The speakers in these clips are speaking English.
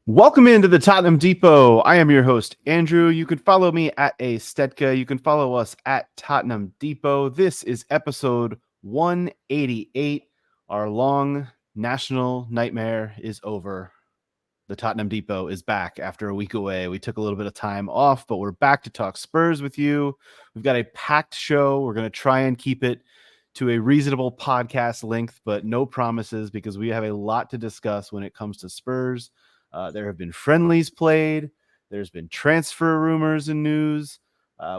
Welcome into the Tottenham Depot. I am your host, Andrew. You can follow me at a Stetka. You can follow us at Tottenham Depot. This is episode 188. Our long national nightmare is over. The Tottenham Depot is back after a week away. We took a little bit of time off, but we're back to talk Spurs with you. We've got a packed show. We're going to try and keep it to a reasonable podcast length, but no promises because we have a lot to discuss when it comes to Spurs. There have been friendlies played. There's been transfer rumors and news.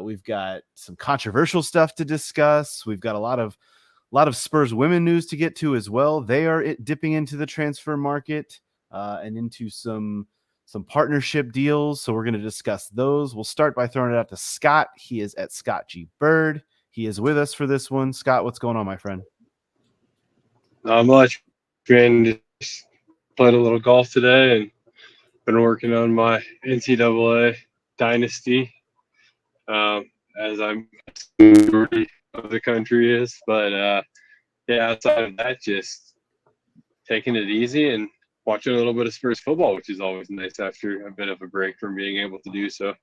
We've got some controversial stuff to discuss. We've got a lot of Spurs women news to get to as well. They are dipping into the transfer market and into some partnership deals. So we're going to discuss those. We'll start by throwing it out to Scott. He is at Scott G. Bird. He is with us for this one. Scott, what's going on, my friend? Not much, man. Just played a little golf today and been working on my NCAA dynasty, as I'm the majority of the country is. But yeah, outside of that, just taking it easy and watching a little bit of Spurs football, which is always nice after a bit of a break from being able to do so.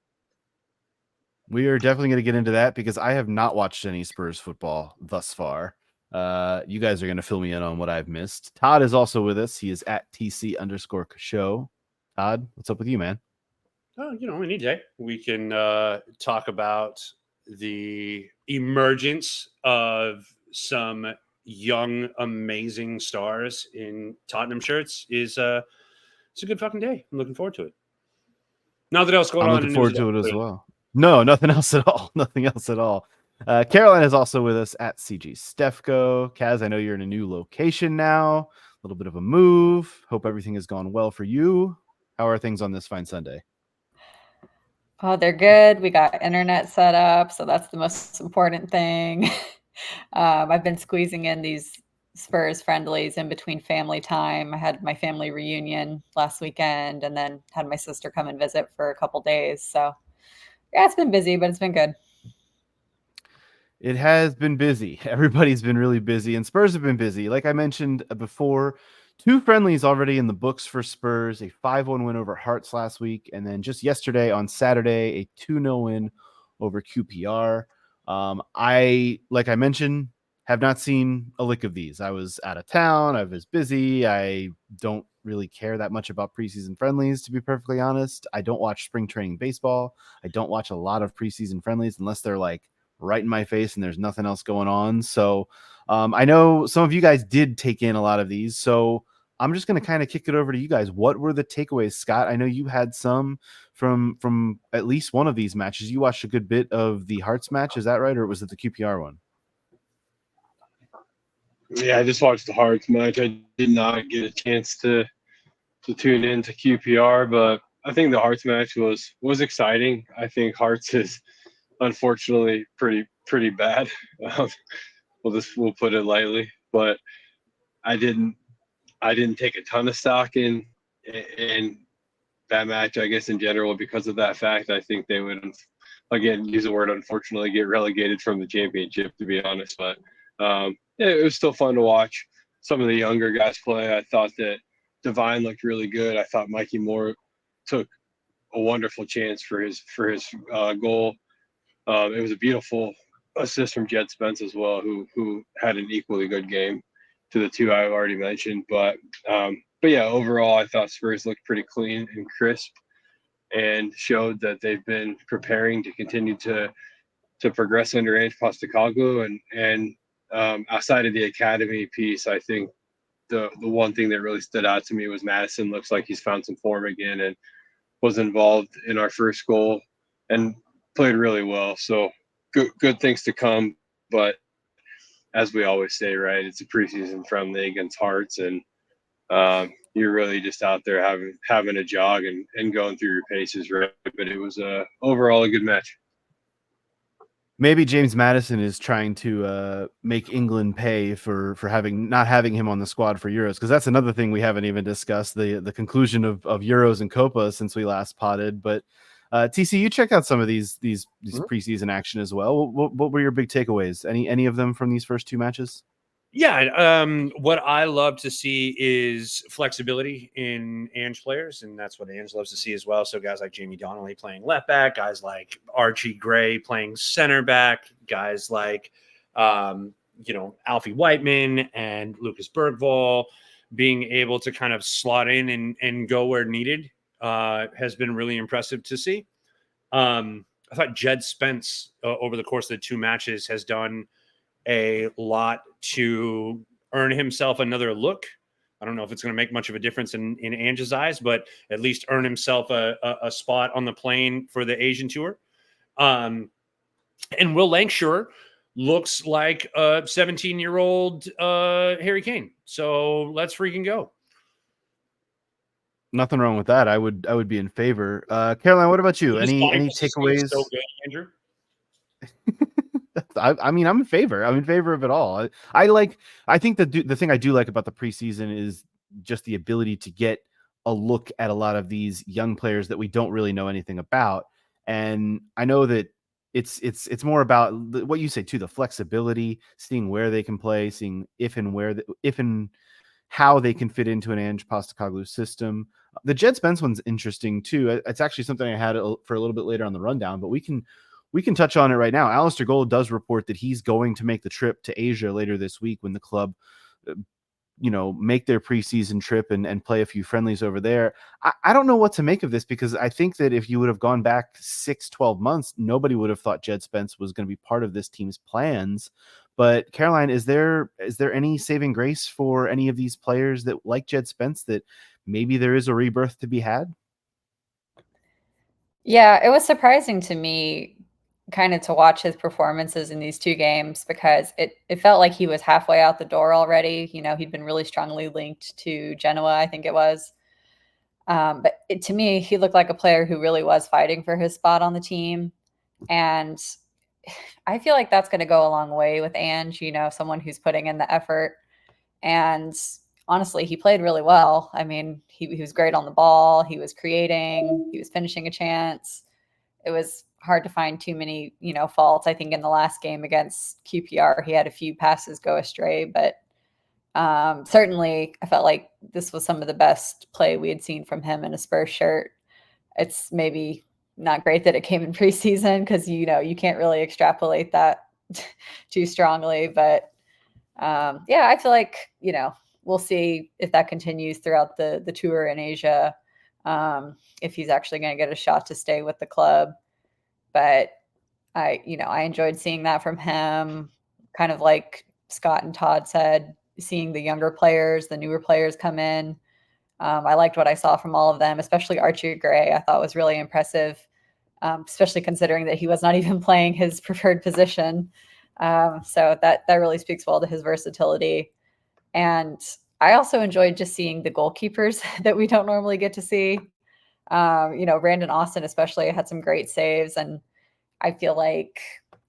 We are definitely going to get into that because I have not watched any Spurs football thus far. You guys are going to fill me in on what I've missed. Todd is also with us. He is at TC_show. Todd, what's up with you, man? Oh, any day we can talk about the emergence of some young, amazing stars in Tottenham shirts. It's a good fucking day. I'm looking forward to it. Nothing else going on. I'm looking forward to it as well. No, nothing else at all. Nothing else at all. Caroline is also with us at CG Stefko. Kaz, I know you're in a new location now. A little bit of a move. Hope everything has gone well for you. How are things on this fine Sunday? Oh, they're good. We got internet set up, so that's the most important thing. I've been squeezing in these Spurs friendlies in between family time. I had my family reunion last weekend and then had my sister come and visit for a couple days. So yeah, it's been busy, but it's been good. It has been busy. Everybody's been really busy, and Spurs have been busy. Like I mentioned before, 2 friendlies already in the books for Spurs, a 5-1 win over Hearts last week, and then just yesterday on Saturday, a 2-0 win over QPR. Like I mentioned, have not seen a lick of these. I was out of town. I was busy. I don't really care that much about preseason friendlies, to be perfectly honest. I don't watch spring training baseball. I don't watch a lot of preseason friendlies unless they're like right in my face and there's nothing else going on. So I know some of you guys did take in a lot of these. So I'm just going to kind of kick it over to you guys. What were the takeaways, Scott? I know you had some from at least one of these matches. You watched a good bit of the Hearts match. Is that right? Or was it the QPR one? Yeah, I just watched the Hearts match. I did not get a chance to tune in to QPR, but I think the Hearts match was exciting. I think Hearts is unfortunately pretty bad. We'll put it lightly, but I didn't take a ton of stock in that match, I guess, in general, because of that fact. I think they would, again, use the word unfortunately, get relegated from the championship, to be honest. But it was still fun to watch some of the younger guys play. I thought that Devine looked really good. I thought Mikey Moore took a wonderful chance for his goal. It was a beautiful assist from Jed Spence as well, who had an equally good game to the 2 I've already mentioned. But yeah, overall, I thought Spurs looked pretty clean and crisp and showed that they've been preparing to continue to progress under Ange Postecoglou. And outside of the academy piece, I think the one thing that really stood out to me was Madison looks like he's found some form again and was involved in our first goal and played really well. So good things to come. But as we always say, right, it's a preseason friendly against Hearts, and you're really just out there having a jog and going through your paces, right? But it was overall a good match. Maybe James Madison is trying to make England pay for not having him on the squad for Euros, because that's another thing we haven't even discussed, the conclusion of Euros and Copa since we last potted. But TC, you checked out some of these preseason action as well. What were your big takeaways? Any of them from these first 2 matches? Yeah, what I love to see is flexibility in Ange players, and that's what Ange loves to see as well. So guys like Jamie Donnelly playing left back, guys like Archie Gray playing center back, guys like Alfie Whiteman and Lucas Bergvall being able to kind of slot in and go where needed has been really impressive to see. I thought Jed Spence over the course of the two matches has done a lot to earn himself another look. I don't know if it's going to make much of a difference in Ange's eyes, but at least earn himself a spot on the plane for the Asian tour. And Will Langsure looks like a 17-year-old Harry Kane. So let's freaking go. Nothing wrong with that. I would be in favor. Caroline, what about you? Any takeaways? So good, Andrew. I mean, I'm in favor. I'm in favor of it all. I think the thing I do like about the preseason is just the ability to get a look at a lot of these young players that we don't really know anything about. And I know that it's more about what you say too, the flexibility, seeing where they can play, seeing if and how they can fit into an Ange Postecoglou system. The Jed Spence one's interesting too. It's actually something I had for a little bit later on the rundown, but we can touch on it right now. Alistair Gold does report that he's going to make the trip to Asia later this week when the club, make their preseason trip and play a few friendlies over there. I don't know what to make of this, because I think that if you would have gone back 6-12 months, nobody would have thought Jed Spence was going to be part of this team's plans. But Caroline, is there any saving grace for any of these players that, like Jed Spence, that maybe there is a rebirth to be had? Yeah, it was surprising to me kind of to watch his performances in these two games, because it felt like he was halfway out the door already. He'd been really strongly linked to Genoa, I think it was. But to me, he looked like a player who really was fighting for his spot on the team. And I feel like that's going to go a long way with Ange, someone who's putting in the effort. And honestly, he played really well. I mean, he was great on the ball. He was creating, he was finishing a chance. It was hard to find too many, faults. I think in the last game against QPR, he had a few passes go astray, but certainly I felt like this was some of the best play we had seen from him in a Spurs shirt. It's maybe not great that it came in preseason, because, you can't really extrapolate that too strongly, but yeah, I feel like, we'll see if that continues throughout the tour in Asia, if he's actually going to get a shot to stay with the club. But I enjoyed seeing that from him, kind of like Scott and Todd said, seeing the younger players, the newer players come in. I liked what I saw from all of them, especially Archie Gray. I thought was really impressive, especially considering that he was not even playing his preferred position. So that really speaks well to his versatility. And I also enjoyed just seeing the goalkeepers that we don't normally get to see. Brandon Austin especially had some great saves, and I feel like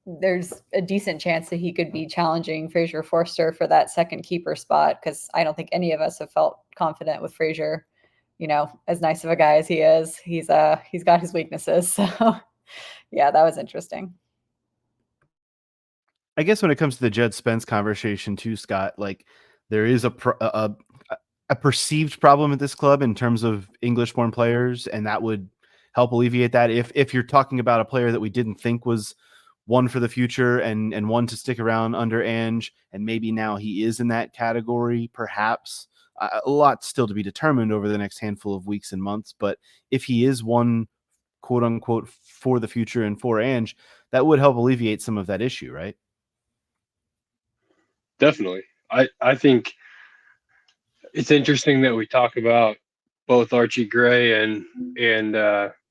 there's a decent chance that he could be challenging Fraser Forster for that second keeper spot, because I don't think any of us have felt confident with Fraser. As nice of a guy as he is, he's got his weaknesses. So yeah, that was interesting. I guess when it comes to the Jed Spence conversation too, Scott, like there is a perceived problem at this club in terms of English-born players, and that would help alleviate that. If you're talking about a player that we didn't think was one for the future and one to stick around under Ange, and maybe now he is in that category, perhaps. A lot still to be determined over the next handful of weeks and months, but if he is one, quote unquote, for the future and for Ange, that would help alleviate some of that issue, right? Definitely. I think it's interesting that we talk about both Archie Gray and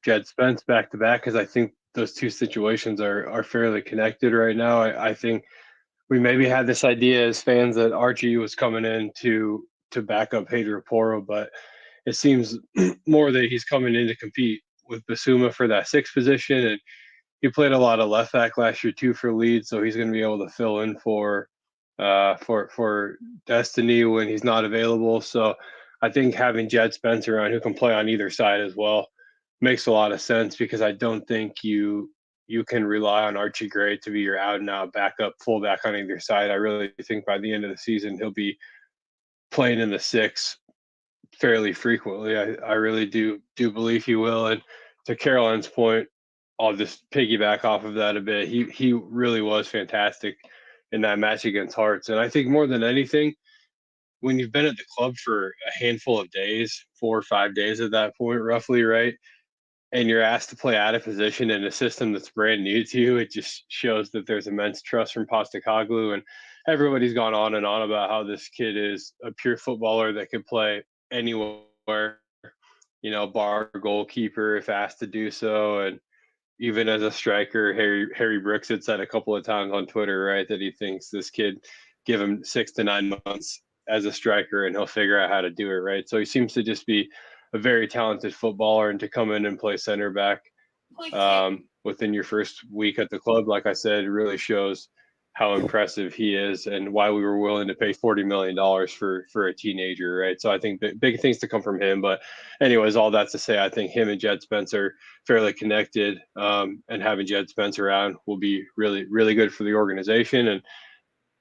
Jed Spence back to back, because I think those two situations are fairly connected right now. I think we maybe had this idea as fans that Archie was coming in to back up Pedro Porro, but it seems more that he's coming in to compete with Basuma for that sixth position. And he played a lot of left back last year too for Leeds, so he's going to be able to fill in for Destiny when he's not available. So I think having Jed Spence around who can play on either side as well makes a lot of sense, because I don't think you you can rely on Archie Gray to be your out and out backup fullback on either side. I really think by the end of the season he'll be playing in the 6 fairly frequently. I really do believe he will. And to Caroline's point, I'll just piggyback off of that a bit. He really was fantastic in that match against Hearts. And I think more than anything, when you've been at the club for a handful of days, 4 or 5 days at that point, roughly, right? And you're asked to play out of position in a system that's brand new to you, it just shows that there's immense trust from Postacoglu. And everybody's gone on and on about how this kid is a pure footballer that could play anywhere, bar goalkeeper if asked to do so. And even as a striker, Harry Brooks had said a couple of times on Twitter, right, that he thinks this kid, give him 6 to 9 months as a striker and he'll figure out how to do it, right? So he seems to just be a very talented footballer, and to come in and play center back within your first week at the club, like I said, really shows how impressive he is and why we were willing to pay $40 million for a teenager, right? So I think big things to come from him. But anyways, all that to say, I think him and Jed Spence are fairly connected, and having Jed Spence around will be really, really good for the organization, and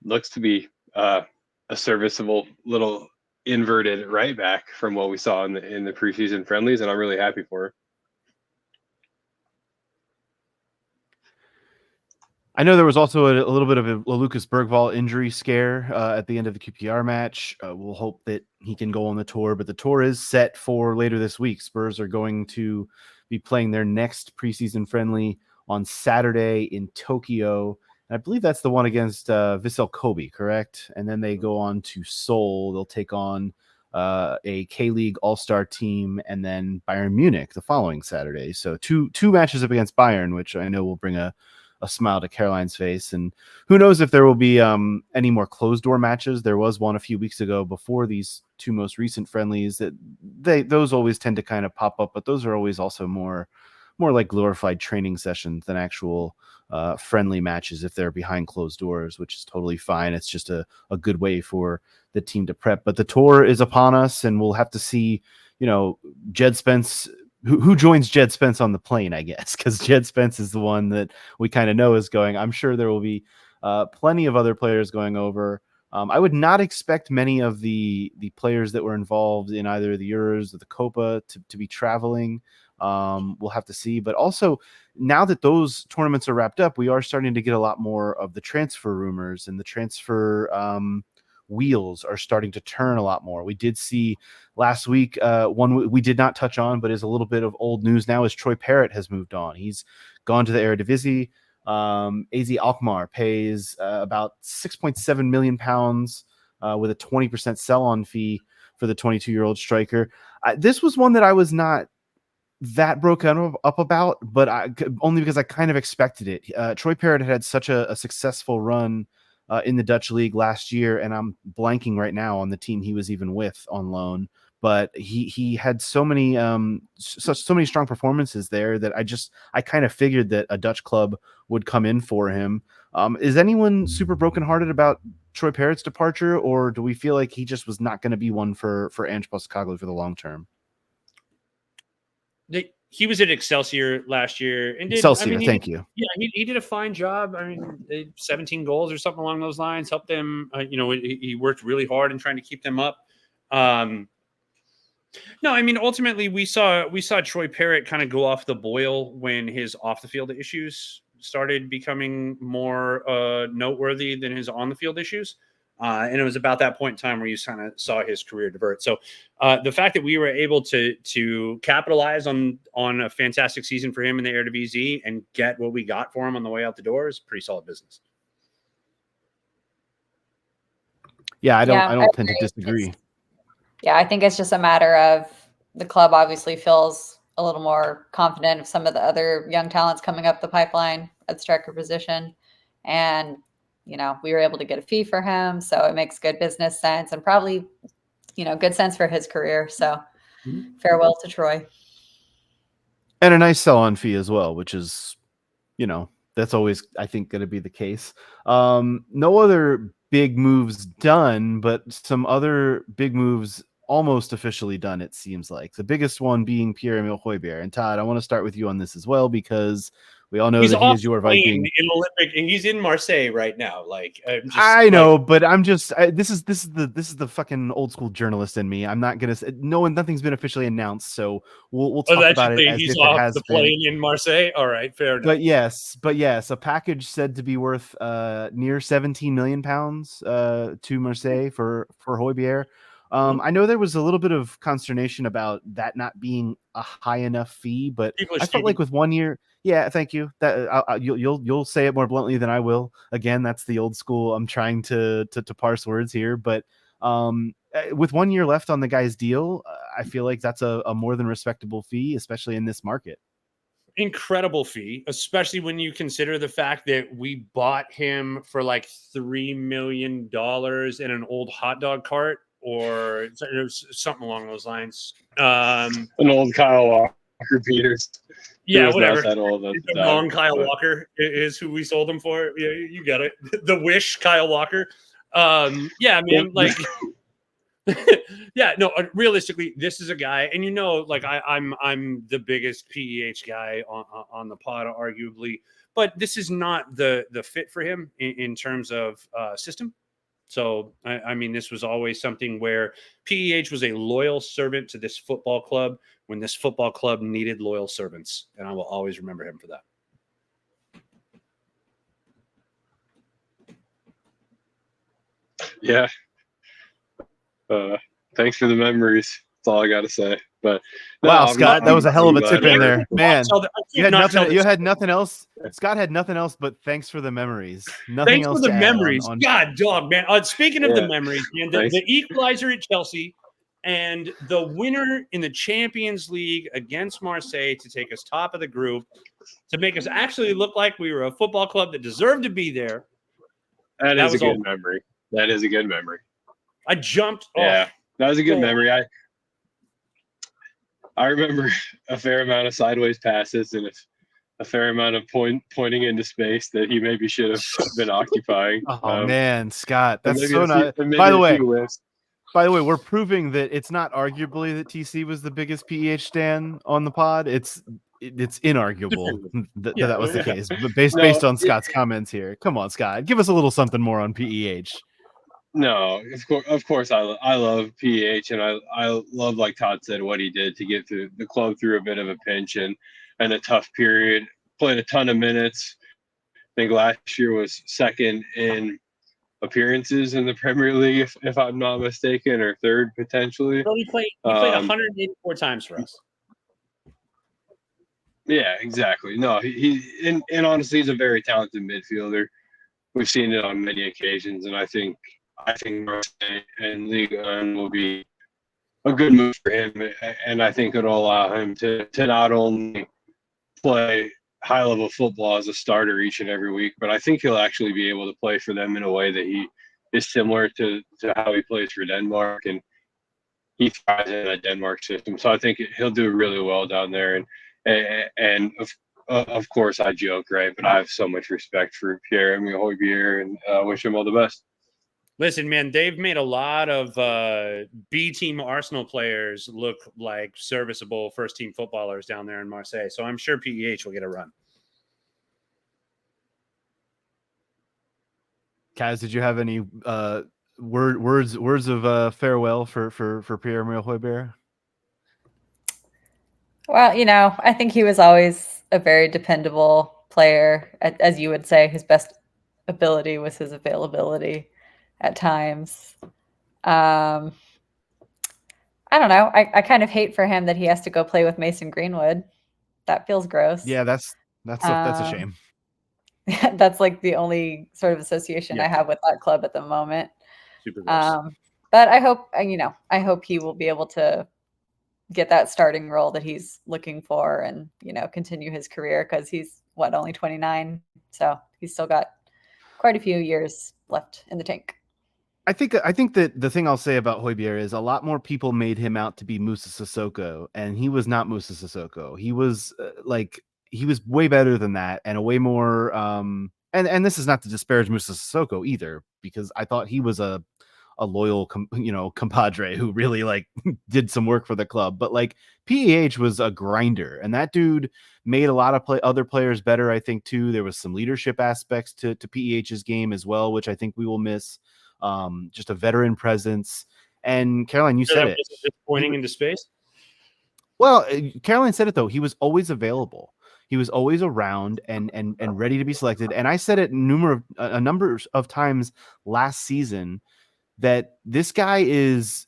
looks to be a serviceable little inverted right back from what we saw in the preseason friendlies, and I'm really happy for him. I know there was also a little bit of a Lucas Bergvall injury scare at the end of the QPR match. We'll hope that he can go on the tour, but the tour is set for later this week. Spurs are going to be playing their next preseason friendly on Saturday in Tokyo. And I believe that's the one against Vissel Kobe, correct? And then they go on to Seoul. They'll take on a K-League All-Star team, and then Bayern Munich the following Saturday. So two matches up against Bayern, which I know will bring a smile to Caroline's face. And who knows if there will be any more closed door matches. There was one a few weeks ago before these two most recent friendlies that those always tend to kind of pop up, but those are always also more like glorified training sessions than actual friendly matches if they're behind closed doors, which is totally fine. It's just a good way for the team to prep. But the tour is upon us, and we'll have to see, Jed Spence, who joins Jed Spence on the plane, I guess, because Jed Spence is the one that we kind of know is going. I'm sure there will be plenty of other players going over. I would not expect many of the players that were involved in either the Euros or the Copa to be traveling. We'll have to see. But also, now that those tournaments are wrapped up, we are starting to get a lot more of the transfer rumors, and the transfer wheels are starting to turn a lot more. We did see last week, one we did not touch on, but is a little bit of old news now, is Troy Parrott has moved on. He's gone to the Eredivisie. AZ Alkmaar pays about £6.7 million with a 20% sell-on fee for the 22-year-old striker. This was one that I was not that broken up about, but only because I kind of expected it. Troy Parrott had such a successful run in the Dutch league last year, and I'm blanking right now on the team he was even with on loan, but he had so many strong performances there that I kind of figured that a Dutch club would come in for him. Is anyone super brokenhearted about Troy Parrott's departure, or do we feel like he just was not going to be one for Ange Postecoglou for the long term? He was at Excelsior last year and thank you. Yeah, he did a fine job. I mean, 17 goals or something along those lines, helped them. He worked really hard in trying to keep them up. No, I mean, ultimately we saw Troy Parrott kind of go off the boil when his off the field issues started becoming more noteworthy than his on the field issues. And it was about that point in time where you kind of saw his career divert. So the fact that we were able to capitalize on a fantastic season for him in the Eredivisie and get what we got for him on the way out the door is pretty solid business. Yeah, I don't tend to disagree. I think it's just a matter of the club obviously feels a little more confident of some of the other young talents coming up the pipeline at striker position. And we were able to get a fee for him, so it makes good business sense and probably, good sense for his career. So farewell to Troy. And a nice sell-on fee as well, which is, that's always, I think, going to be the case. No other big moves done, but some other big moves almost officially done, it seems like. The biggest one being Pierre-Emile Højbjerg. And Todd, I want to start with you on this as well, because We all know He's that he off is your playing Viking. in Olympic, and he's in Marseille right now. Like, I know, but I'm just this is the fucking old school journalist in me. I'm not gonna say nothing's been officially announced, so we'll talk about it allegedly as he's if it off has the been. plane in Marseille. All right, fair enough. But yes, a package said to be worth near 17 million pounds to Marseille for Højbjerg. I know there was a little bit of consternation about that not being a high enough fee, but People are I felt like with 1 year, yeah, thank you. That you'll say it more bluntly than I will. Again, that's the old school. I'm trying to parse words here, but with 1 year left on the guy's deal, I feel like that's a more than respectable fee, especially in this market. Incredible fee, especially when you consider the fact that we bought him for like $3 million in an old hot dog cart or something along those lines. An old Kyle Walker Peters. Yeah, whatever. Not that old The wrong Kyle Walker is who we sold him for. Yeah, you got it. The wish Kyle Walker. Yeah, man. Like, yeah, no. Realistically, this is a guy, and like I'm the biggest PEH guy on the pod, arguably, but this is not the fit for him in terms of system. So, I mean, this was always something where PEH was a loyal servant to this football club when this football club needed loyal servants. And I will always remember him for that. Yeah. Thanks for the memories. That's all I got to say. But wow, Scott, that was a hell of a tip in there, man. You had nothing. You had nothing else. Scott had nothing else but thanks for the memories. Nothing thanks else for the to memories. on... God, dog, man. Speaking of the memories, man, the equalizer at Chelsea and the winner in the Champions League against Marseille to take us top of the group, to make us actually look like we were a football club that deserved to be there. That is a good memory. That is a good memory. I jumped. Yeah, that was a good memory. I remember a fair amount of sideways passes and a fair amount of pointing into space that he maybe should have been occupying. Oh man, Scott, that's so not. By the way, we're proving that it's not arguably that TC was the biggest PEH stan on the pod. It's inarguable that was the case. But based on Scott's comments here, come on, Scott, give us a little something more on PEH. No, of course, I love PEH, and I love, like Todd said, what he did to get the club through a bit of a pinch and a tough period. Played a ton of minutes. I think last year was second in appearances in the Premier League, if I'm not mistaken, or third potentially. Well, he played 184 times for us. Yeah, exactly. No, he honestly, he's a very talented midfielder. We've seen it on many occasions, and I think Marseille and Ligue 1 will be a good move for him, and I think it'll allow him to not only play high-level football as a starter each and every week, but I think he'll actually be able to play for them in a way that he is similar to how he plays for Denmark, and he thrives in that Denmark system. So I think he'll do really well down there, and of course I joke, right? But I have so much respect for Pierre-Emile Højbjerg and wish him all the best. Listen, man, they've made a lot of B-team Arsenal players look like serviceable first-team footballers down there in Marseille. So I'm sure PEH will get a run. Kaz, did you have any words of farewell for Pierre-Emile Højbjerg? Well, I think he was always a very dependable player, as you would say. His best ability was his availability at times. I don't know. I kind of hate for him that he has to go play with Mason Greenwood. That feels gross. Yeah, that's a shame. That's like the only sort of association I have with that club at the moment. Super gross. But I hope he will be able to get that starting role that he's looking for and, continue his career, because he's only 29. So he's still got quite a few years left in the tank. I think that the thing I'll say about Højbjerg is a lot more people made him out to be Moussa Sissoko, and he was not Moussa Sissoko. He was he was way better than that, and a way more and this is not to disparage Moussa Sissoko either, because I thought he was a loyal, compadre who really like did some work for the club. But like PEH was a grinder, and that dude made a lot of other players better, I think, too. There was some leadership aspects to PEH's game as well, which I think we will miss. Just a veteran presence. And Caroline, you said it. Just pointing into space. Well, Caroline said it though. He was always available. He was always around and ready to be selected. And I said it a number of times last season that this guy is.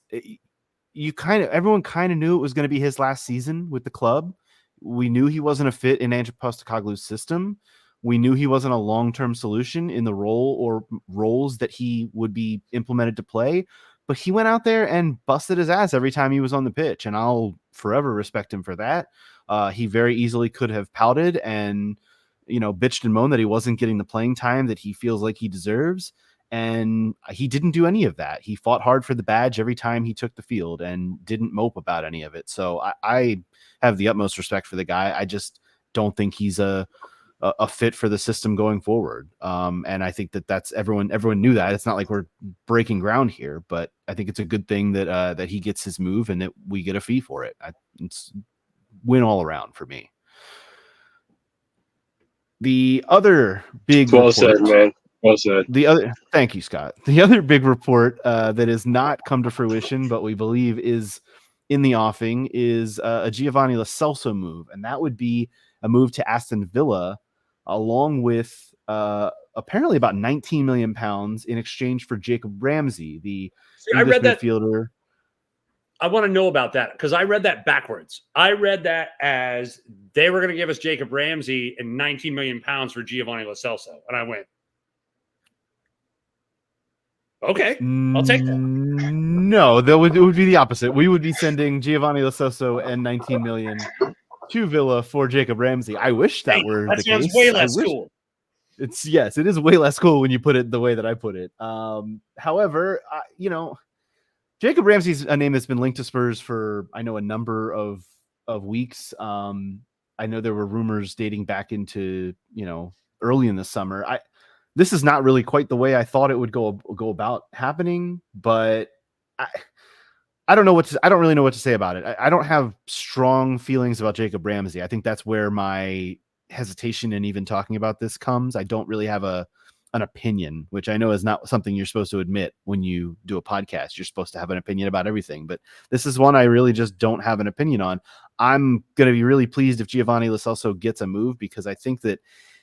Everyone kind of knew it was going to be his last season with the club. We knew he wasn't a fit in Andrew Postecoglou's system. We knew he wasn't a long-term solution in the role or roles that he would be implemented to play. But he went out there and busted his ass every time he was on the pitch, and I'll forever respect him for that. He very easily could have pouted and, bitched and moaned that he wasn't getting the playing time that he feels like he deserves. And he didn't do any of that. He fought hard for the badge every time he took the field and didn't mope about any of it. So I have the utmost respect for the guy. I just don't think he's a fit for the system going forward. And I think that's everyone knew that. It's not like we're breaking ground here, but I think it's a good thing that he gets his move and that we get a fee for it. It's win all around for me. The other big well said, man. Well said. Thank you, Scott. The other big report that has not come to fruition, but we believe is in the offing, is a Giovanni Lo Celso move, and that would be a move to Aston Villa, along with apparently about £19 million in exchange for Jacob Ramsey, the English midfielder. I want to know about that because I read that backwards. I read that as they were going to give us Jacob Ramsey and £19 million for Giovanni Lo Celso, and I went, okay, I'll take that. No, it would be the opposite. We would be sending Giovanni Lo Celso and 19 million to Villa for Jacob Ramsey. I wish that were the case. That sounds way less cool. It is way less cool when you put it the way that I put it. However, Jacob Ramsey's a name that's been linked to Spurs for, I know, a number of weeks. I know there were rumors dating back into, early in the summer. This is not really quite the way I thought it would go about happening, but I don't really know what to say about it. I don't have strong feelings about Jacob Ramsey. I think that's where my hesitation in even talking about this comes. I don't really have an opinion, which I know is not something you're supposed to admit when you do a podcast. You're supposed to have an opinion about everything, but this is one I really just don't have an opinion on. I'm going to be really pleased if Giovanni Lo Celso gets a move, because I think that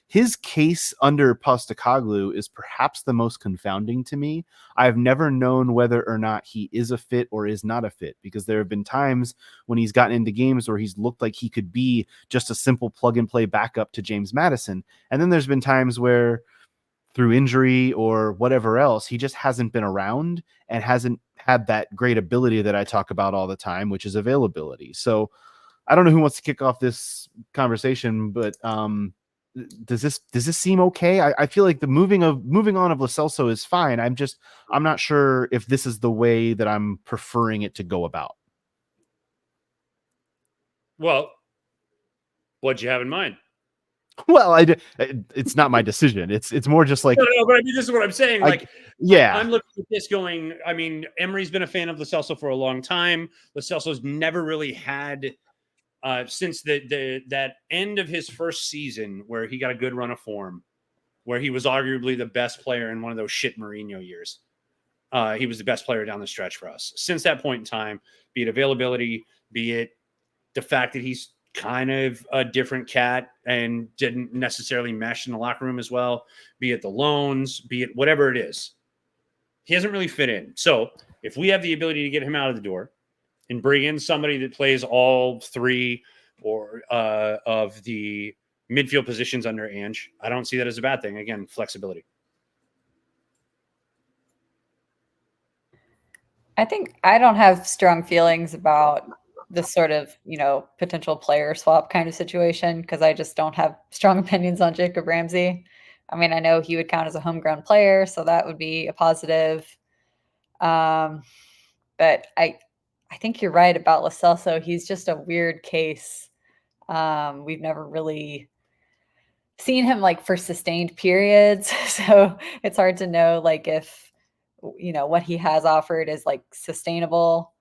his case under Postecoglou is perhaps the most confounding to me. I've never known whether or not he is a fit or is not a fit, because there have been times when he's gotten into games where he's looked like he could be just a simple plug and play backup to James Maddison. And then there's been times where through injury or whatever else, he just hasn't been around and hasn't had that great ability that I talk about all the time, which is availability. So I don't know who wants to kick off this conversation, but does this seem okay? I feel like the moving on of Lo Celso is fine. I'm not sure if this is the way that I'm preferring it to go about. Well, what'd you have in mind? Well, it's not my decision. It's more just like, no, but I mean, this is what I'm saying. Like, yeah, I'm looking at this going, I mean, Emery's been a fan of Lo Celso for a long time. Lo Celso's never really had, since that end of his first season where he got a good run of form, where he was arguably the best player in one of those shit Mourinho years. He was the best player down the stretch for us. Since that point in time, be it availability, be it the fact that he's kind of a different cat and didn't necessarily mesh in the locker room as well, be it the loans, be it whatever it is, he hasn't really fit in. So if we have the ability to get him out of the door and bring in somebody that plays all three or of the midfield positions under Ange, I don't see that as a bad thing. Again, flexibility. I think I don't have strong feelings about this sort of, potential player swap kind of situation, because I just don't have strong opinions on Jacob Ramsey. I mean, I know he would count as a homegrown player, so that would be a positive. But I think you're right about Lo Celso. He's just a weird case. We've never really seen him like for sustained periods, so it's hard to know like if what he has offered is like sustainable.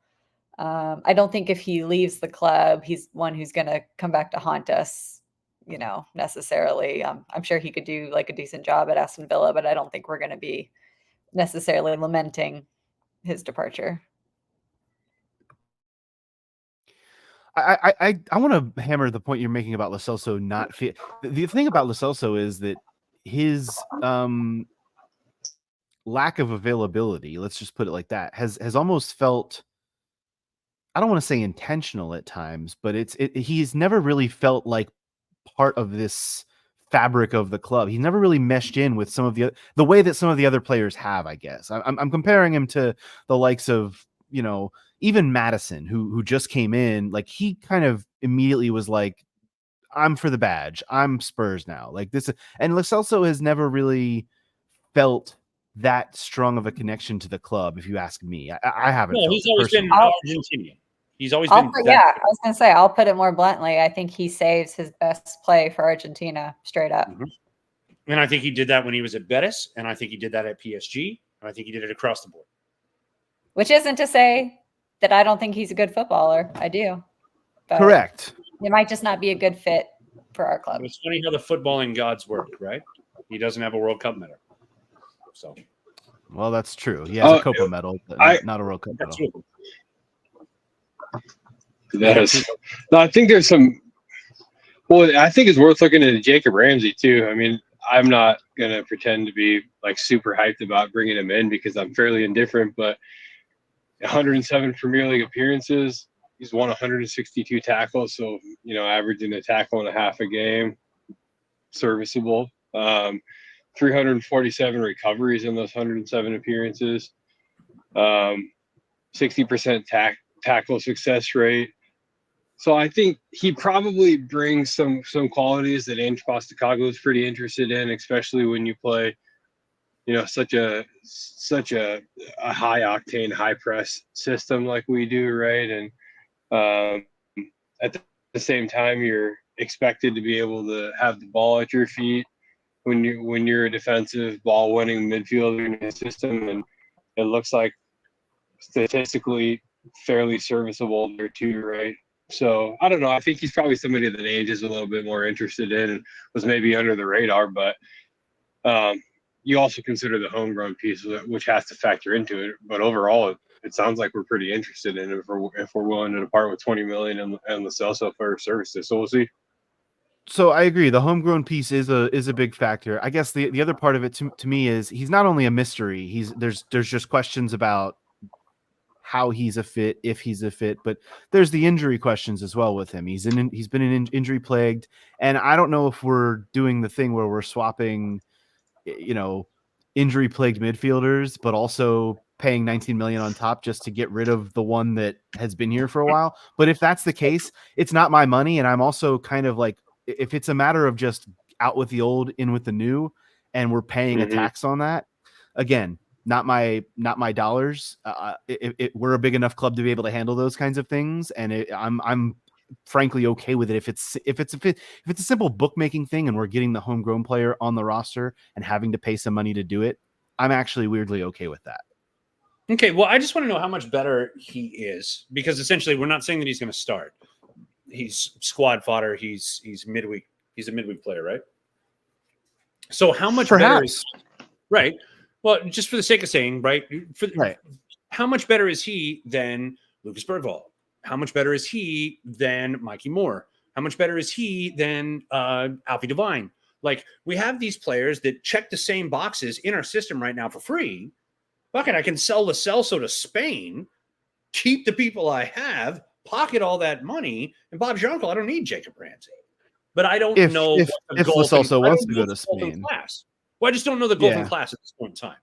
I don't think if he leaves the club, he's one who's going to come back to haunt us, necessarily. I'm sure he could do like a decent job at Aston Villa, but I don't think we're going to be necessarily lamenting his departure. I want to hammer the point you're making about Lo Celso not fit. The thing about Lo Celso is that his lack of availability, let's just put it like that, has almost felt, I don't want to say intentional at times, but he's never really felt like part of this fabric of the club. He's never really meshed in with some of the way that some of the other players have, I guess. I'm comparing him to the likes of, even Madison, who just came in. Like, he kind of immediately was like, I'm for the badge. I'm Spurs now. Like this. And Lo Celso has never really felt that strong of a connection to the club, if you ask me. I haven't. No, felt he's it always been personally. Argentinian. He's always been. Yeah, I was going to say, I'll put it more bluntly. I think he saves his best play for Argentina straight up. Mm-hmm. And I think he did that when he was at Betis, and I think he did that at PSG, and I think he did it across the board. Which isn't to say that I don't think he's a good footballer. I do. But correct. It might just not be a good fit for our club. It's funny how the footballing gods work, right? He doesn't have a World Cup medal. So, well, that's true. He has a Copa medal, but not a World Cup medal. True. No, I think there's some. Well, I think it's worth looking at Jacob Ramsey too. I mean, I'm not gonna pretend to be like super hyped about bringing him in because I'm fairly indifferent. But 107 Premier League appearances, he's won 162 tackles, so averaging a tackle and a half a game, serviceable. 347 recoveries in those 107 appearances. 60% tackle success rate. So I think he probably brings some qualities that Ange Postecoglou is pretty interested in, especially when you play, such a high octane, high press system like we do, right? And at the same time, you're expected to be able to have the ball at your feet when you're a defensive ball winning midfielder in the system, and it looks like statistically fairly serviceable there too, right? So I don't know. I think he's probably somebody that Ainge is a little bit more interested in and was maybe under the radar, but you also consider the homegrown piece, which has to factor into it. But overall, it sounds like we're pretty interested in it if we're willing to depart with $20 million and Lo Celso for services. So we'll see. So I agree. The homegrown piece is a big factor. I guess the other part of it to me is he's not only a mystery. There's just questions about how he's a fit, if he's a fit, but there's the injury questions as well with him. He's been injury plagued, and I don't know if we're doing the thing where we're swapping, injury plagued midfielders, but also paying 19 million on top just to get rid of the one that has been here for a while. But if that's the case, it's not my money, and I'm also kind of like, if it's a matter of just out with the old, in with the new, and we're paying a tax on that, again, not my dollars. We're a big enough club to be able to handle those kinds of things, and I'm frankly okay with it if it's a simple bookmaking thing and we're getting the homegrown player on the roster and having to pay some money to do it. I'm actually weirdly okay with that. Okay, well, I just want to know how much better he is, because essentially we're not saying that he's going to start. He's squad fodder. He's midweek. He's a midweek player, right? So how much better is right? Well, just for the sake of saying, right? How much better is he than Lucas Bergvall? How much better is he than Mikey Moore? How much better is he than Alfie Devine? Like, we have these players that check the same boxes in our system right now for free. Fucking, I can sell Lo Celso to Spain, keep the people I have, pocket all that money, and Bob's your uncle. I don't need Jacob Ramsey. But I don't know if Lo Celso wants to go to Spain. Well, I just don't know the golden class at this point in time.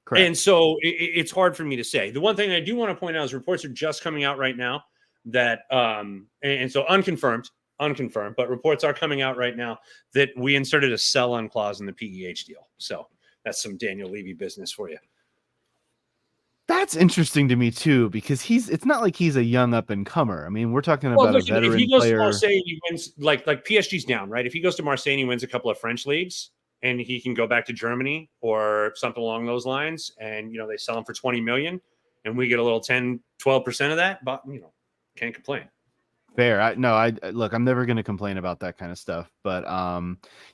Correct. And so it's hard for me to say. The one thing I do want to point out is reports are just coming out right now that, and so unconfirmed, but reports are coming out right now that we inserted a sell-on clause in the PEH deal. So that's some Daniel Levy business for you. That's interesting to me too, because it's not like he's a young up and comer. I mean, we're talking about a veteran if he goes player. to Marseille, he wins like PSG's down, right? If he goes to Marseille and he wins a couple of French leagues, and he can go back to Germany or something along those lines, and they sell him for 20 million, and we get a little 10-12% of that, but can't complain. Fair. I look, I'm never going to complain about that kind of stuff, but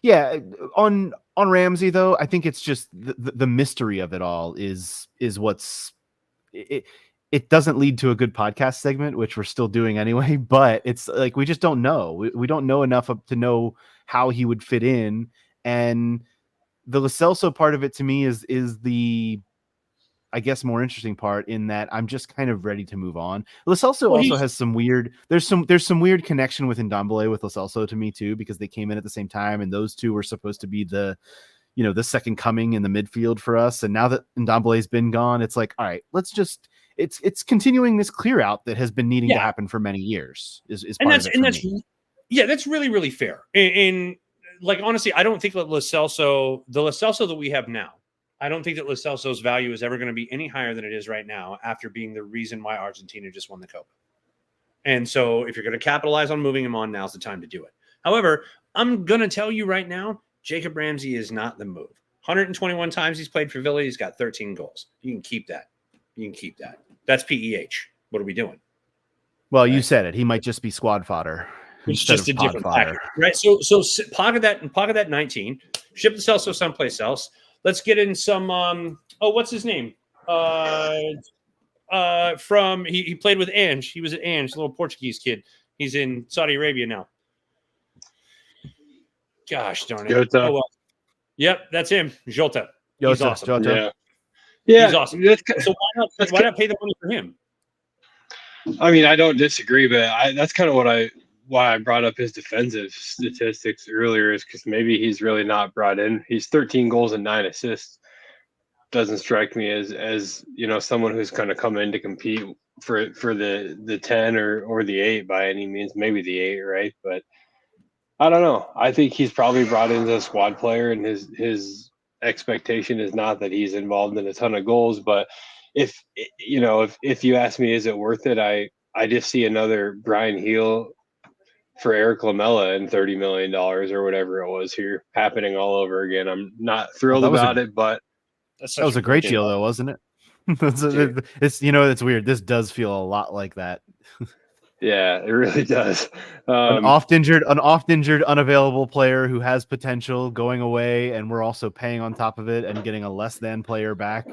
yeah, on Ramsey though, I think it's just the mystery of it all is what's it doesn't lead to a good podcast segment, which we're still doing anyway, but it's like we just don't know. We don't know enough to know how he would fit in, and the Lo Celso part of it to me is the, I guess, more interesting part, in that I'm just kind of ready to move on. Lo Celso also has some weird, there's some weird connection with Ndombele with Lo Celso to me too, because they came in at the same time, and those two were supposed to be the second coming in the midfield for us. And now that Ndombele's been gone, it's like, all right, let's just, it's continuing this clear out that has been needing to happen for many years is part of it for me. Yeah, that's really, really fair. And like, honestly, I don't think that the Lo Celso that we have now, I don't think that Lo Celso's value is ever going to be any higher than it is right now after being the reason why Argentina just won the Copa. And so if you're going to capitalize on moving him on, now's the time to do it. However, I'm going to tell you right now, Jacob Ramsey is not the move. 121 times he's played for Villa. He's got 13 goals. You can keep that. That's PEH. What are we doing? Well, right. You said it. He might just be squad fodder. It's just a different package, right? So pocket that 19. Ship the Celso someplace else. Let's get in some. What's his name? From he played with Ange. He was at Ange, a little Portuguese kid. He's in Saudi Arabia now. Gosh darn it! Jota. Oh well. Yep, that's him. Jota. He's awesome. Jota. Yeah, he's awesome. So why not pay the money for him? I mean, I don't disagree, but that's kind of why I brought up his defensive statistics earlier, is because maybe he's really not brought in. He's 13 goals and 9 assists. Doesn't strike me as someone who's going to come in to compete for the 10 or the 8 by any means. Maybe the 8, right? But I don't know. I think he's probably brought in as a squad player, and his expectation is not that he's involved in a ton of goals. But if you ask me, is it worth it? I just see another Brian Heel for Eric Lamela and $30 million or whatever it was here happening all over again. I'm not thrilled about it, but that was a great deal though, wasn't it? It's it's weird. This does feel a lot like that. Yeah, it really does. An oft injured, unavailable player who has potential going away, and we're also paying on top of it and getting a less than player back.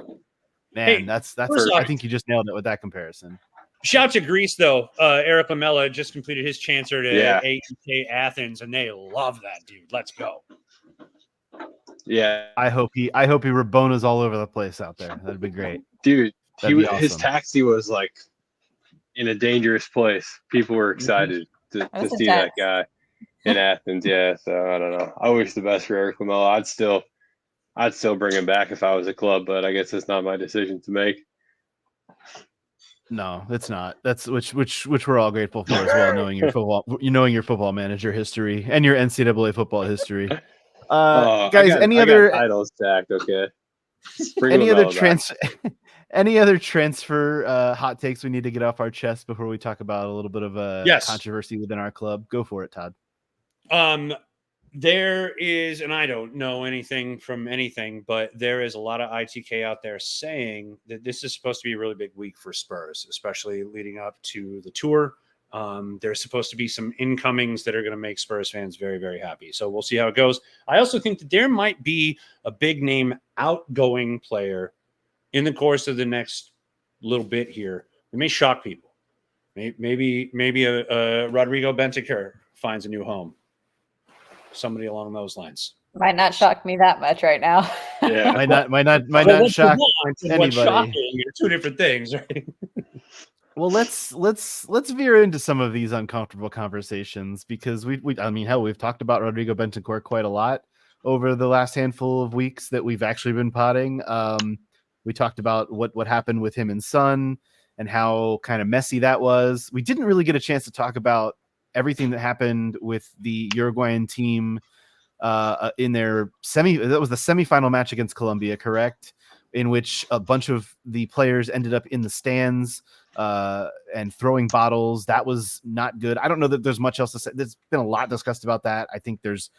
Man, that's. I think you just nailed it with that comparison. Shout to Greece though. Eric Lamela just completed his transfer to AEK Athens, and they love that dude. Let's go. Yeah, I hope he Rabonas all over the place out there. That'd be great, dude. Awesome. His taxi was like in a dangerous place. People were excited to see that guy in Athens. Yeah, so I don't know. I wish the best for Eric Lamela. I'd still bring him back if I was a club, but I guess it's not my decision to make. No, it's not. That's which we're all grateful for as well, knowing your football manager history and your NCAA football history. Guys, any other titles stacked? Okay. Any other transfer hot takes we need to get off our chest before we talk about a little bit of a controversy within our club? Go for it, Todd. There is, and I don't know anything from anything, but there is a lot of ITK out there saying that this is supposed to be a really big week for Spurs, especially leading up to the tour. There's supposed to be some incomings that are going to make Spurs fans very, very happy. So we'll see how it goes. I also think that there might be a big name outgoing player in the course of the next little bit here. It may shock people. Maybe a Rodrigo Bentancur finds a new home. Somebody along those lines. Might not shock me that much right now. Yeah, might not shock anybody. What's shocking are two different things, right? Well, let's veer into some of these uncomfortable conversations, because we've talked about Rodrigo Bentancur quite a lot over the last handful of weeks that we've actually been potting. We talked about what happened with him and Son and how kind of messy that was. We didn't really get a chance to talk about everything that happened with the Uruguayan team in their that was the semifinal match against Colombia, correct? In which a bunch of the players ended up in the stands and throwing bottles. That was not good. I don't know that there's much else to say. There's been a lot discussed about that. I think there's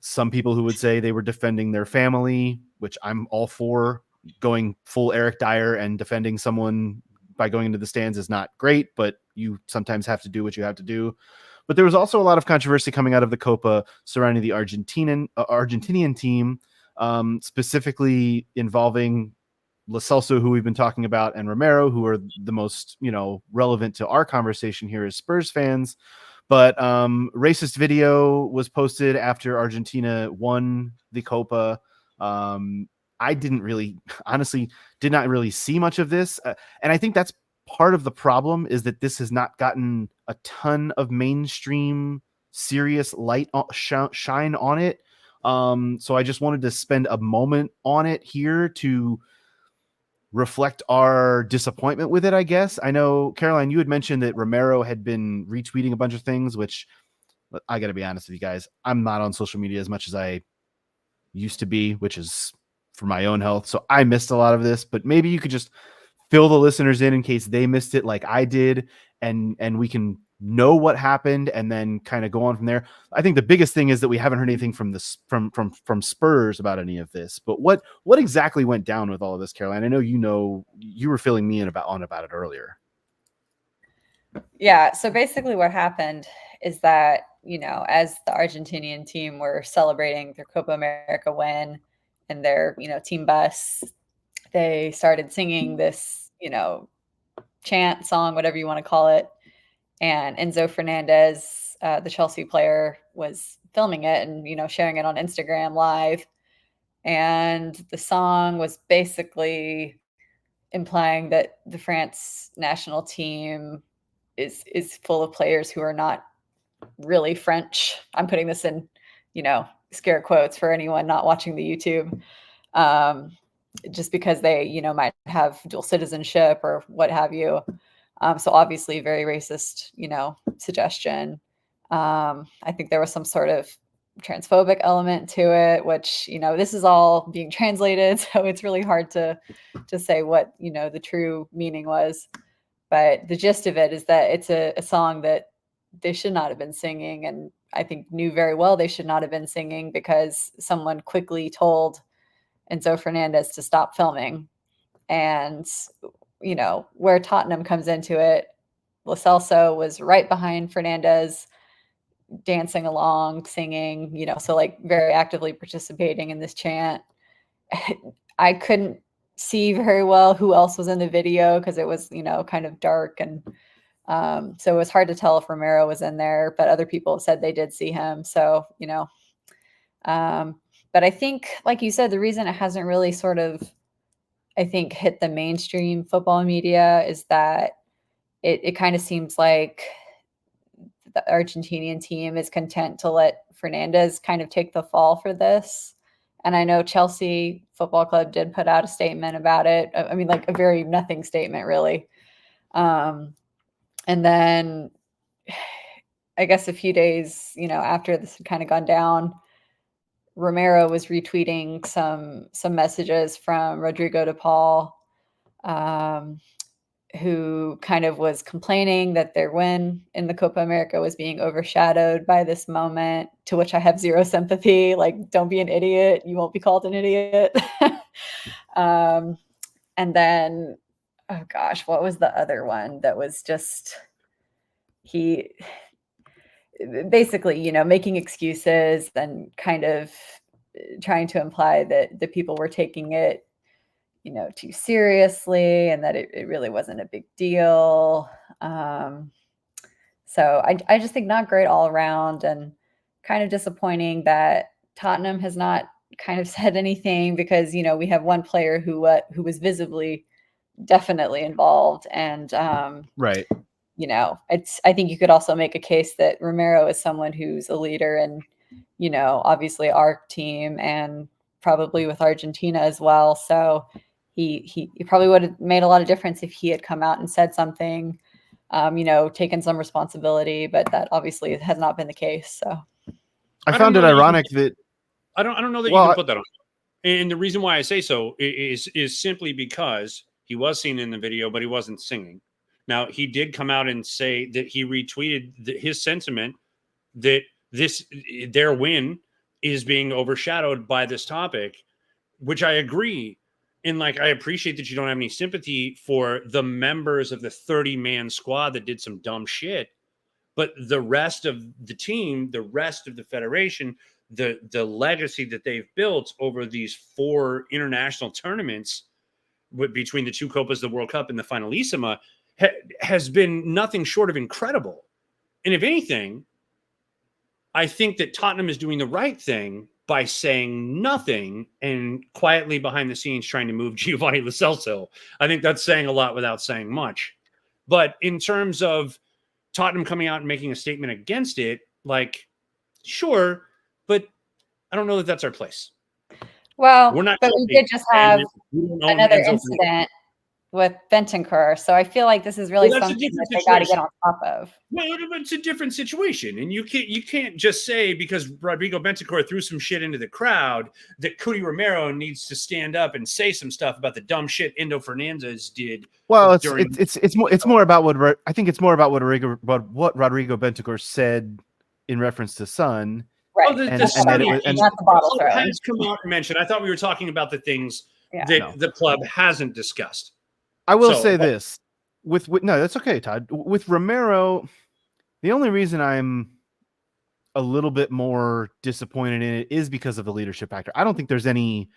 some people who would say they were defending their family, which I'm all for. Going full Eric Dyer and defending someone by going into the stands is not great, but you sometimes have to do what you have to do. But there was also a lot of controversy coming out of the Copa surrounding the Argentinian team, specifically involving Lo Celso, who we've been talking about, and Romero, who are the most, relevant to our conversation here as Spurs fans. But racist video was posted after Argentina won the Copa. I honestly did not really see much of this. And I think that's part of the problem, is that this has not gotten a ton of mainstream serious light shine on it. So I just wanted to spend a moment on it here to reflect our disappointment with it, I guess. I know, Caroline, you had mentioned that Romero had been retweeting a bunch of things, which I got to be honest with you guys, I'm not on social media as much as I used to be, which is for my own health. So I missed a lot of this, but maybe you could just fill the listeners in case they missed it like I did, and we can know what happened and then kind of go on from there. I think the biggest thing is that we haven't heard anything from from Spurs about any of this. But what exactly went down with all of this, Caroline? I know you were filling me in about it earlier. Yeah, so basically what happened is that, as the Argentinian team were celebrating their Copa America win and their, team bus, they started singing this, chant, song, whatever you want to call it. And Enzo Fernandez, the Chelsea player, was filming it and, sharing it on Instagram live. And the song was basically implying that the France national team is full of players who are not really French. I'm putting this in, scare quotes for anyone not watching the YouTube. Just because they, might have dual citizenship or what have you. So obviously very racist, suggestion. I think there was some sort of transphobic element to it, which, this is all being translated. So it's really hard to say what, the true meaning was. But the gist of it is that it's a song that they should not have been singing. And I think knew very well they should not have been singing, because someone quickly told Enzo Fernandez to stop filming. And, where Tottenham comes into it, Lo Celso was right behind Fernandez, dancing along, singing, so like very actively participating in this chant. I couldn't see very well who else was in the video because it was, kind of dark. And so it was hard to tell if Romero was in there, but other people have said they did see him. So, but I think, like you said, the reason it hasn't really sort of, I think, hit the mainstream football media is that it kind of seems like the Argentinian team is content to let Fernandez kind of take the fall for this. And I know Chelsea Football Club did put out a statement about it. I mean, like a very nothing statement, really. And then I guess a few days, after this had kind of gone down, Romero was retweeting some messages from Rodrigo de Paul, who kind of was complaining that their win in the Copa America was being overshadowed by this moment, to which I have zero sympathy. Like, don't be an idiot. You won't be called an idiot. And then, oh gosh, what was the other one that was just, he basically, making excuses and kind of trying to imply that the people were taking it, too seriously, and that it really wasn't a big deal. So I just think not great all around, and kind of disappointing that Tottenham has not kind of said anything, because, we have one player who was visibly definitely involved. And, Right. I think you could also make a case that Romero is someone who's a leader, and, obviously our team, and probably with Argentina as well. So he probably would have made a lot of difference if he had come out and said something, taken some responsibility, but that obviously has not been the case. So I found it ironic that I don't know that you can put that on. And the reason why I say so is simply because he was seen in the video, but he wasn't singing. Now, he did come out and say that he retweeted his sentiment that their win is being overshadowed by this topic, which I agree. And like, I appreciate that you don't have any sympathy for the members of the 30-man squad that did some dumb shit. But the rest of the team, the rest of the federation, the legacy that they've built over these 4 international tournaments between the 2 Copas, the World Cup, and the Finalissima has been nothing short of incredible. And if anything, I think that Tottenham is doing the right thing by saying nothing and quietly behind the scenes trying to move Giovanni Lo Celso. I think that's saying a lot without saying much. But in terms of Tottenham coming out and making a statement against it, like, sure, but I don't know that that's our place. Well, We're not. but we did just have another incident with Bentancur, so I feel like this is really something that they got to get on top of. Well, it's a different situation, and you can't just say because Rodrigo Bentancur threw some shit into the crowd that Cuti Romero needs to stand up and say some stuff about the dumb shit Endo Fernandez did. Well, it's more about what I think it's more about what Rodrigo Bentancur said in reference to Son. Right. Oh, and the club has come out and mentioned. I thought we were talking about the things that the club hasn't discussed. I will say this with no, that's okay, Todd. With Romero, the only reason I'm a little bit more disappointed in it is because of the leadership factor. I don't think there's any.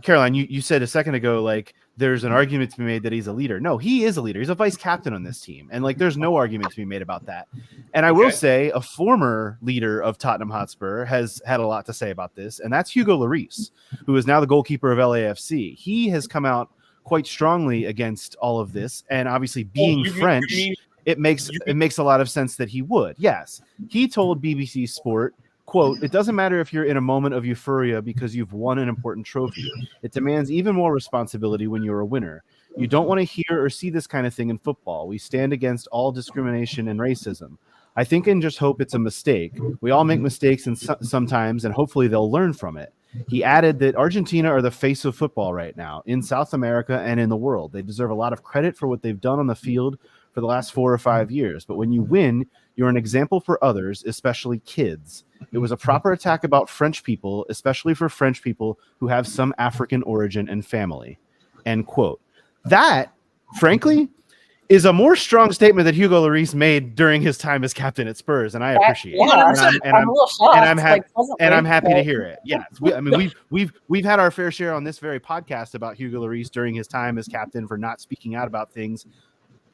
Caroline, you said a second ago, like there's an argument to be made that he's a leader. No, he is a leader. He's a vice captain on this team, and like there's no argument to be made about that. And I will say a former leader of Tottenham Hotspur has had a lot to say about this, and that's Hugo Lloris, who is now the goalkeeper of LAFC. He has come out quite strongly against all of this, and obviously being French, it makes a lot of sense that he would. Yes, he told BBC Sport, quote, "It doesn't matter if you're in a moment of euphoria because you've won an important trophy. It demands even more responsibility when you're a winner. You don't want to hear or see this kind of thing in football. We stand against all discrimination and racism. I think and just hope it's a mistake. We all make mistakes and sometimes, and hopefully they'll learn from it." He added that Argentina are the face of football right now in South America and in the world. They deserve a lot of credit for what they've done on the field for the last 4 or 5 years. But when you win, you're an example for others, especially kids. It was a proper attack about French people, especially for French people who have some African origin and family. End quote. That, frankly, is a more strong statement that Hugo Lloris made during his time as captain at Spurs, and I appreciate it. And I'm happy to hear it. Yes, we've had our fair share on this very podcast about Hugo Lloris during his time as captain for not speaking out about things.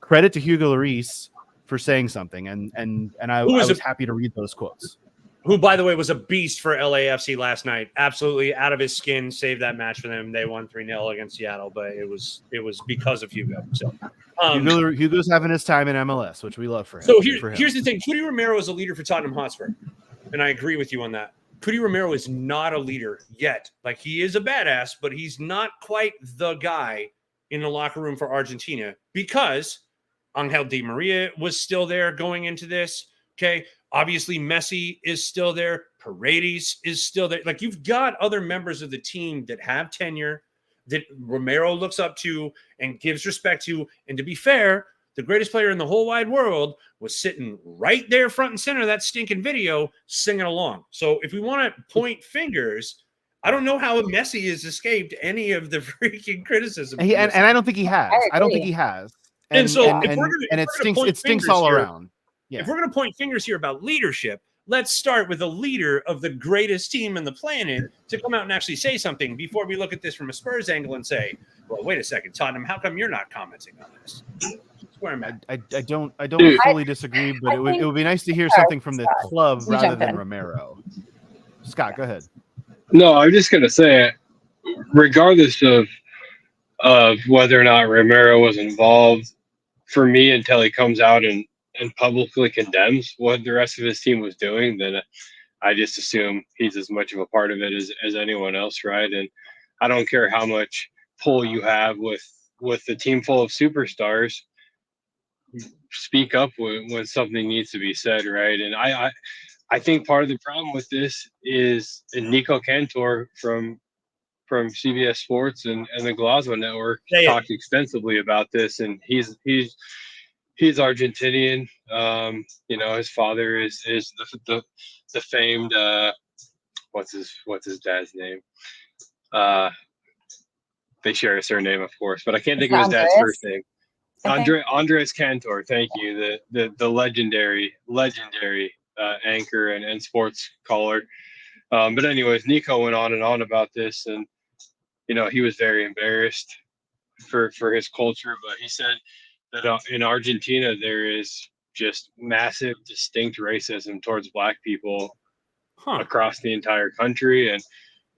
Credit to Hugo Lloris for saying something, and I was happy to read those quotes. Who, by the way, was a beast for LAFC last night. Absolutely out of his skin, saved that match for them. They won 3-0 against Seattle, but it was because of Hugo. So Hugo's having his time in MLS, which we love for him. So here's the thing. Cuti Romero is a leader for Tottenham Hotspur, and I agree with you on that. Cuti Romero is not a leader yet. Like, he is a badass, but he's not quite the guy in the locker room for Argentina because Angel Di Maria was still there going into this. Okay. Obviously, Messi is still there. Paredes is still there. Like, you've got other members of the team that have tenure that Romero looks up to and gives respect to. And to be fair, the greatest player in the whole wide world was sitting right there front and center of that stinking video singing along. So if we want to point fingers, I don't know how Messi has escaped any of the freaking criticism. And I don't think he has. I don't think he has. And it stinks all around. Yeah. If we're going to point fingers here about leadership, let's start with a leader of the greatest team on the planet to come out and actually say something before we look at this from a Spurs angle and say, well, wait a second, Tottenham, how come you're not commenting on this? That's where I'm at. I don't fully disagree, but it would be nice to hear something from the club rather than Romero. Scott, go ahead. No, I'm just going to say, regardless of whether or not Romero was involved, for me, until he comes out and publicly condemns what the rest of his team was doing, then I just assume he's as much of a part of it as anyone else, right? And I don't care how much pull you have with the team full of superstars. Speak up when something needs to be said, right? And I think part of the problem with this is Nico Cantor from CBS Sports and the Glasgow Network talked extensively about this, and he's Argentinian. His father is the famed what's his dad's name? They share a surname, of course, but I can't think of his dad's first name. Andres Cantor. Thank you. The legendary anchor and sports caller. But anyways, Nico went on and on about this, and he was very embarrassed for his culture, but he said that in Argentina there is just massive, distinct racism towards Black people across the entire country,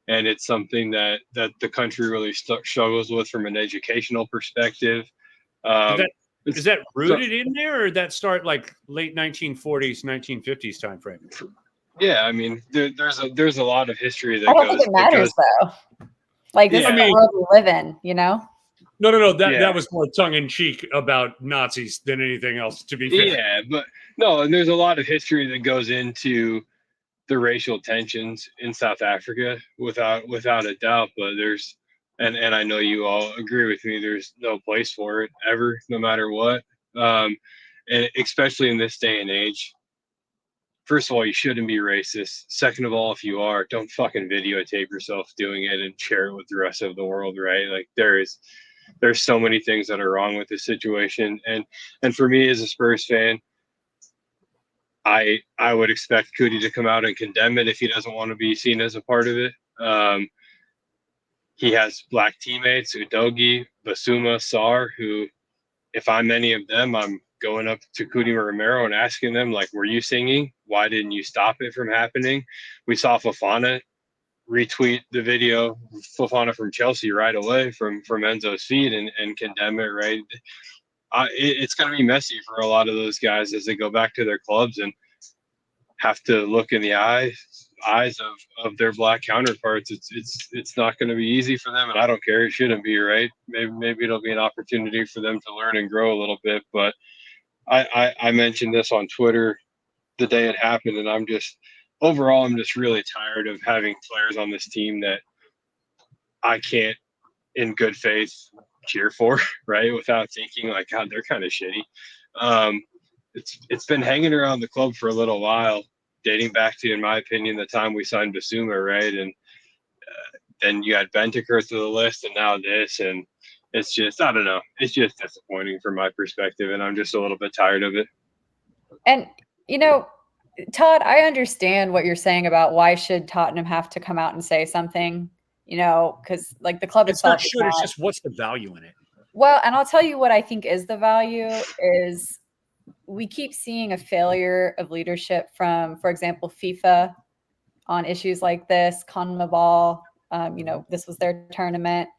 and it's something that the country really struggles with from an educational perspective. Is that rooted in there, or did that start like late 1940s, 1950s time frame? Yeah, I mean, there's a lot of history that I don't think it matters though. Like this is the world we live in, No. That was more tongue in cheek about Nazis than anything else, to be fair. Yeah, but no, and there's a lot of history that goes into the racial tensions in South Africa, without a doubt. But there's, and I know you all agree with me, there's no place for it ever, no matter what. And especially in this day and age. First of all, you shouldn't be racist. Second of all, if you are, don't fucking videotape yourself doing it and share it with the rest of the world, right? Like there's so many things that are wrong with this situation. And for me as a Spurs fan, I would expect Cootie to come out and condemn it if he doesn't want to be seen as a part of it. He has Black teammates, Udogie, Basuma, Sarr, who, if I'm any of them, I'm going up to Cootie Romero and asking them, like, were you singing? Why didn't you stop it from happening? We saw Fofana retweet the video, Fofana from Chelsea, right away from Enzo's feed and condemn it, right? It's going to be messy for a lot of those guys as they go back to their clubs and have to look in the eyes of their Black counterparts. It's not going to be easy for them, and I don't care. It shouldn't be, right? Maybe it'll be an opportunity for them to learn and grow a little bit. But I mentioned this on Twitter the day it happened, and I'm just really tired of having players on this team that I can't, in good faith, cheer for, right? Without thinking like, God, they're kind of shitty. It's been hanging around the club for a little while, dating back to, in my opinion, the time we signed Basuma, right? And then you had Bentancur to the list, and now this, and it's just, I don't know. It's just disappointing from my perspective, and I'm just a little bit tired of it. And, Todd, I understand what you're saying about why should Tottenham have to come out and say something, because like the club itself. It's not should, it's just what's the value in it? Well, and I'll tell you what I think is the value is we keep seeing a failure of leadership from, for example, FIFA on issues like this, CONMEBOL, this was their tournament.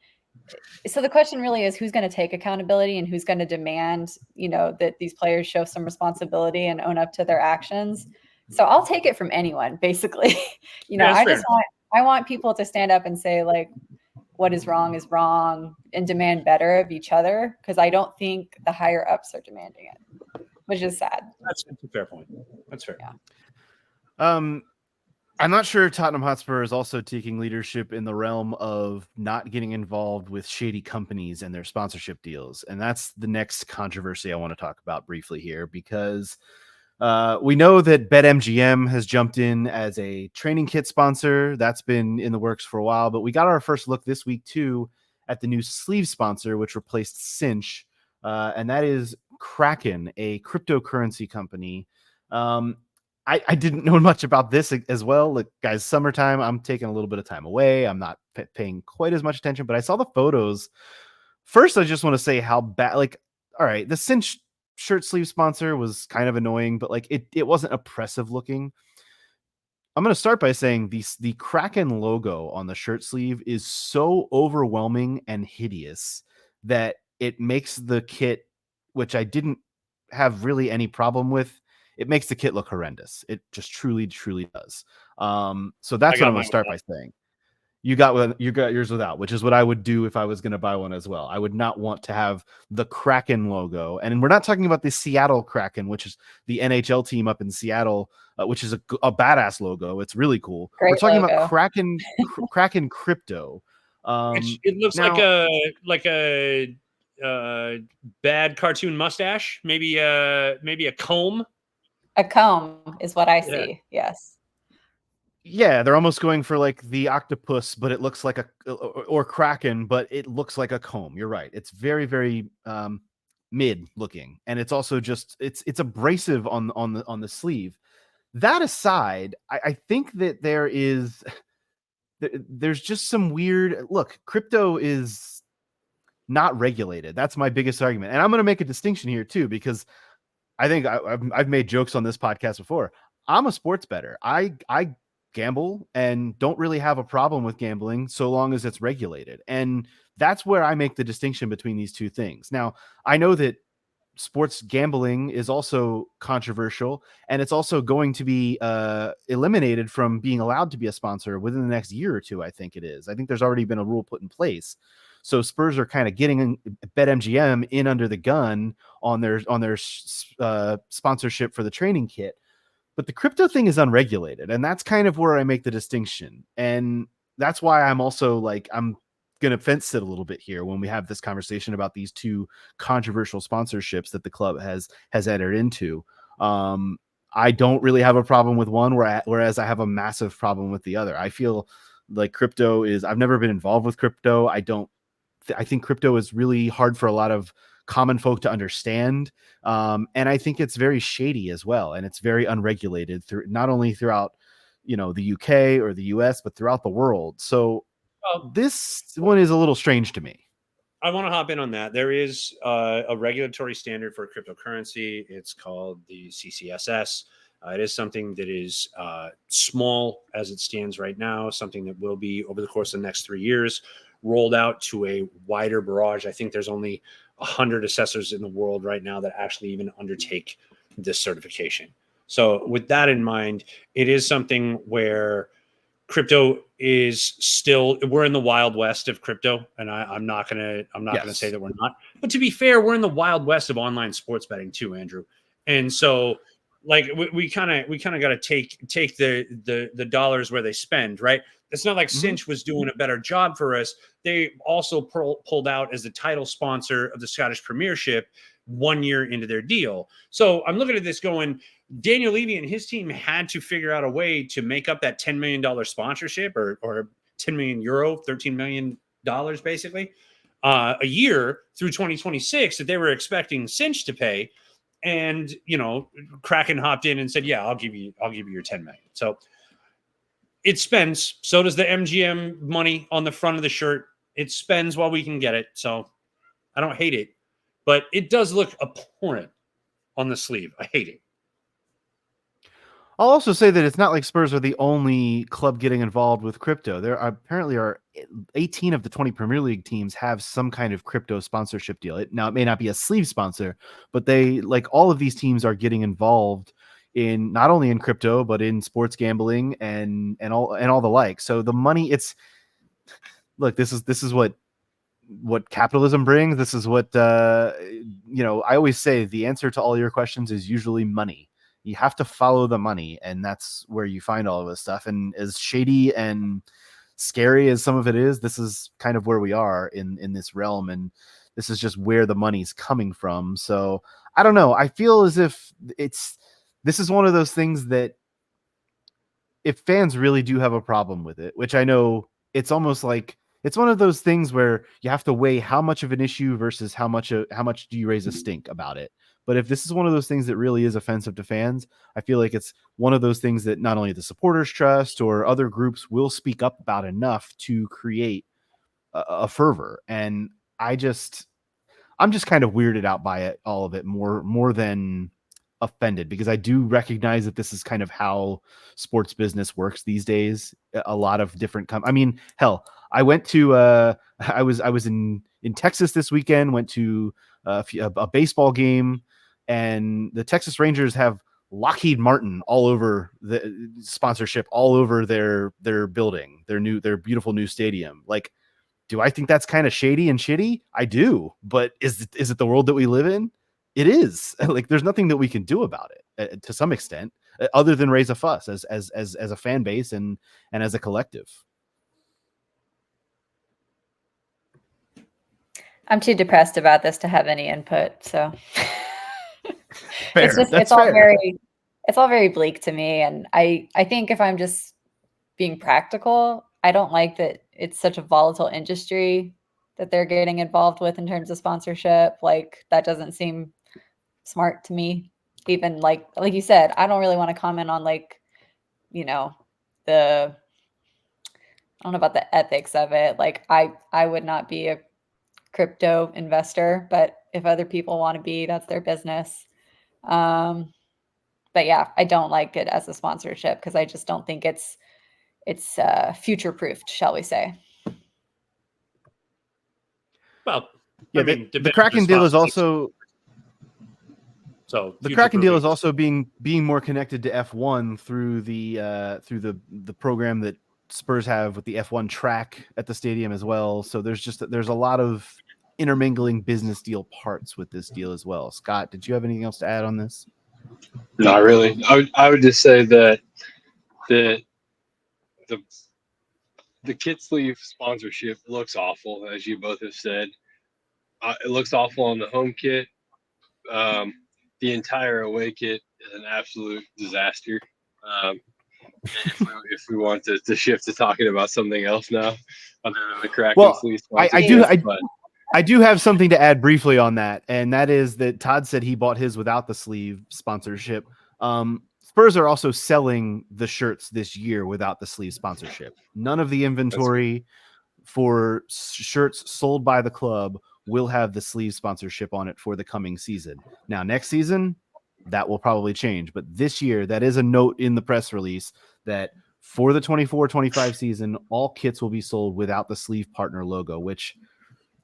So the question really is who's going to take accountability and who's going to demand, that these players show some responsibility and own up to their actions. So I'll take it from anyone, basically. I want people to stand up and say, like, what is wrong, and demand better of each other, because I don't think the higher ups are demanding it, which is sad. That's a fair point. That's fair. Yeah. I'm not sure Tottenham Hotspur is also taking leadership in the realm of not getting involved with shady companies and their sponsorship deals. And that's the next controversy I want to talk about briefly here, because we know that BetMGM has jumped in as a training kit sponsor. That's been in the works for a while, but we got our first look this week too at the new sleeve sponsor, which replaced Cinch. And that is Kraken, a cryptocurrency company. I didn't know much about this as well. Like, guys, summertime, I'm taking a little bit of time away. I'm not paying quite as much attention, but I saw the photos. First, I just want to say how bad, like, all right, the Cinch shirt sleeve sponsor was kind of annoying, but like it wasn't oppressive looking. I'm going to start by saying the Kraken logo on the shirt sleeve is so overwhelming and hideous that it makes the kit, which I didn't have really any problem with, it makes the kit look horrendous. It just truly, truly does. So that's what I'm going to start by saying. You got yours without, which is what I would do if I was going to buy one as well. I would not want to have the Kraken logo. And we're not talking about the Seattle Kraken, which is the NHL team up in Seattle, which is a badass logo. It's really cool. Great we're talking logo. about Kraken Crypto. It looks now, like a bad cartoon mustache, maybe a comb. A comb is what I see. Yes. Yeah, they're almost going for like the octopus, but it looks like or kraken, but it looks like a comb. You're right. It's very, very mid looking, and it's also just it's abrasive on the sleeve. That aside, I think that there's just some weird look. Crypto is not regulated. That's my biggest argument, and I'm going to make a distinction here too, because I think I've made jokes on this podcast before. I'm a sports bettor. I gamble and don't really have a problem with gambling so long as it's regulated. And that's where I make the distinction between these two things. Now, I know that sports gambling is also controversial, and it's also going to be eliminated from being allowed to be a sponsor within the next year or two. I think it is. I think there's already been a rule put in place. So Spurs are kind of getting BetMGM in under the gun on their sponsorship for the training kit. But the crypto thing is unregulated, and that's kind of where I make the distinction. And that's why I'm also like, I'm going to fence sit a little bit here when we have this conversation about these two controversial sponsorships that the club has entered into. I don't really have a problem with one, whereas I have a massive problem with the other. I feel like crypto is, I've never been involved with crypto. I think crypto is really hard for a lot of common folk to understand. And I think it's very shady as well. And it's very unregulated through not only throughout, the UK or the US, but throughout the world. So this one is a little strange to me. I want to hop in on that. There is a regulatory standard for cryptocurrency. It's called the CCSS. It is something that is small as it stands right now, something that will be over the course of the next 3 years rolled out to a wider barrage. I think there's only 100 assessors in the world right now that actually even undertake this certification. So with that in mind, it is something where crypto is still, we're in the wild west of crypto, and I'm not gonna say that we're not. But to be fair, we're in the wild west of online sports betting too, Andrew. And so, like, we kind of got to take the dollars where they spend, right? It's not like Cinch was doing a better job for us. They also pulled out as the title sponsor of the Scottish Premiership 1 year into their deal. So I'm looking at this going, Daniel Levy and his team had to figure out a way to make up that $10 million sponsorship or 10 million euro, $13 million basically a year through 2026 that they were expecting Cinch to pay. And, Kraken hopped in and said, yeah, I'll give you your 10 million. So it spends. So does the MGM money on the front of the shirt. It spends while we can get it. So I don't hate it, but it does look abhorrent on the sleeve. I hate it. I'll also say that it's not like Spurs are the only club getting involved with crypto. There apparently are 18 of the 20 Premier League teams have some kind of crypto sponsorship deal. Now it may not be a sleeve sponsor, but all of these teams are getting involved in not only in crypto, but in sports gambling and all the like. So the money, this is what capitalism brings. This is what, I always say the answer to all your questions is usually money. You have to follow the money, and that's where you find all of this stuff. And as shady and scary as some of it is, this is kind of where we are in this realm, and this is just where the money's coming from. So I don't know. I feel as if this is one of those things that if fans really do have a problem with it, which I know it's almost like it's one of those things where you have to weigh how much of an issue versus how much do you raise a stink about it. But if this is one of those things that really is offensive to fans, I feel like it's one of those things that not only the supporters trust or other groups will speak up about enough to create a fervor. And I'm just kind of weirded out by it, all of it, more than offended, because I do recognize that this is kind of how sports business works these days. A lot of different hell, I went to I was in Texas this weekend, went to a baseball game, and the Texas Rangers have Lockheed Martin all over the sponsorship, all over their building, their beautiful new stadium. Like, do I think that's kind of shady and shitty? I do, but is it the world that we live in? It is. Like, there's nothing that we can do about it to some extent, other than raise a fuss as a fan base and as a collective. I'm too depressed about this to have any input, so Fair. it's all very bleak to me. And I think if I'm just being practical, I don't like that it's such a volatile industry that they're getting involved with in terms of sponsorship. Like, that doesn't seem smart to me. Even like you said, I don't really want to comment on like, you know, I don't know about the ethics of it. Like, I would not be a crypto investor, but if other people want to be, that's their business. But yeah, I don't like it as a sponsorship because I just don't think it's future proofed, shall we say. Well, Yeah, I mean, the Kraken deal is also so the Kraken deal is future-proofing. also being more connected to F1 through the program that Spurs have with the F1 track at the stadium as well. So there's a lot of intermingling business deal parts with this deal as well. Scott, did you have anything else to add on this? Not really. I would just say that the the kit sleeve sponsorship looks awful, as you both have said. It looks awful on the home kit. The entire away kit is an absolute disaster. If we want to shift to talking about something else now, other than the Kraken sleeve sponsorship, I do have something to add briefly on that, and that is that Todd said he bought his without the sleeve sponsorship. Spurs are also selling the shirts this year without the sleeve sponsorship. None of the inventory for shirts sold by the club will have the sleeve sponsorship on it for the coming season. Now, next season, that will probably change. But this year, that is a note in the press release that for the 24-25 season, all kits will be sold without the sleeve partner logo, which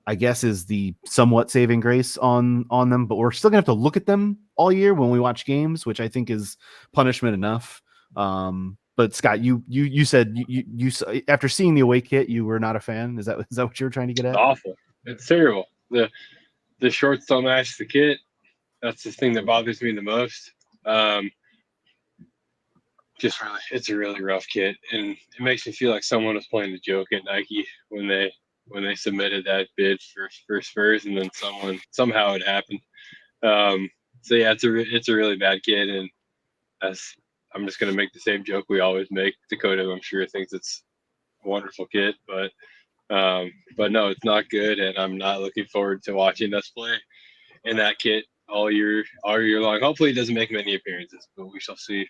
I guess is the somewhat saving grace on them. But we're still going to have to look at them all year when we watch games, which I think is punishment enough. But Scott, you said you after seeing the away kit, you were not a fan. Is that what you were trying to get at? It's awful. It's terrible. The shorts don't match the kit. That's the thing that bothers me the most. It's a really rough kit, and it makes me feel like someone was playing the joke at Nike when they submitted that bid for Spurs, and then somehow it happened. So yeah, it's a really bad kit, and I'm just gonna make the same joke we always make. Dakota, I'm sure, thinks it's a wonderful kit, but no, it's not good, and I'm not looking forward to watching us play in that kit all year long. Hopefully, it doesn't make many appearances, but we shall see.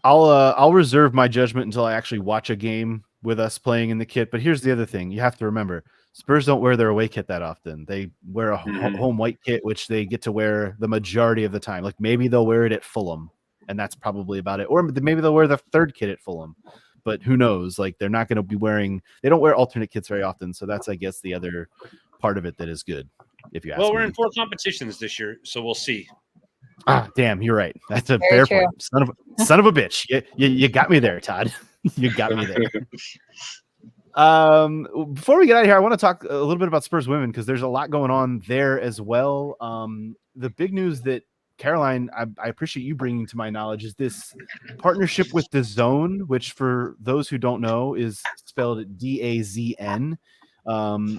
I'll reserve my judgment until I actually watch a game with us playing in the kit. But here's the other thing: you have to remember, Spurs don't wear their away kit that often. They wear a home white kit, which they get to wear the majority of the time. Like maybe they'll wear it at Fulham, and that's probably about it. Or maybe they'll wear the third kit at Fulham. But who knows? Like they're not going to be wearing. They don't wear alternate kits very often, so that's I guess the other part of it that is good. If you ask me. We're in 4 competitions this year, so we'll see. Ah, damn, you're right. That's a Very fair true. point. Son of a bitch. You got me there, Todd. You got me there. Before we get out of here, I want to talk a little bit about Spurs women because there's a lot going on there as well. The big news that Caroline, I appreciate you bringing to my knowledge is this partnership with DAZN, which for those who don't know is spelled DAZN.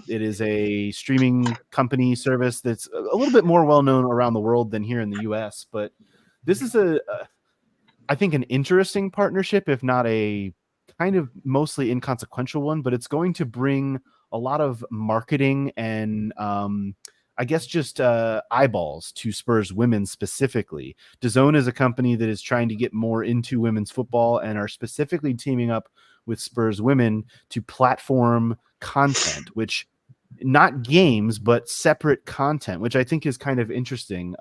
It is a streaming company service that's a little bit more well-known around the world than here in the US, but this is I think an interesting partnership, if not a kind of mostly inconsequential one, but it's going to bring a lot of marketing and I guess just eyeballs to Spurs women specifically. DAZN is a company that is trying to get more into women's football and are specifically teaming up with Spurs women to platform content, which not games, but separate content, which I think is kind of interesting.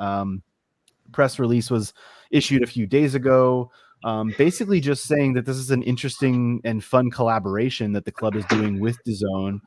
Press release was issued a few days ago, basically just saying that this is an interesting and fun collaboration that the club is doing with DAZN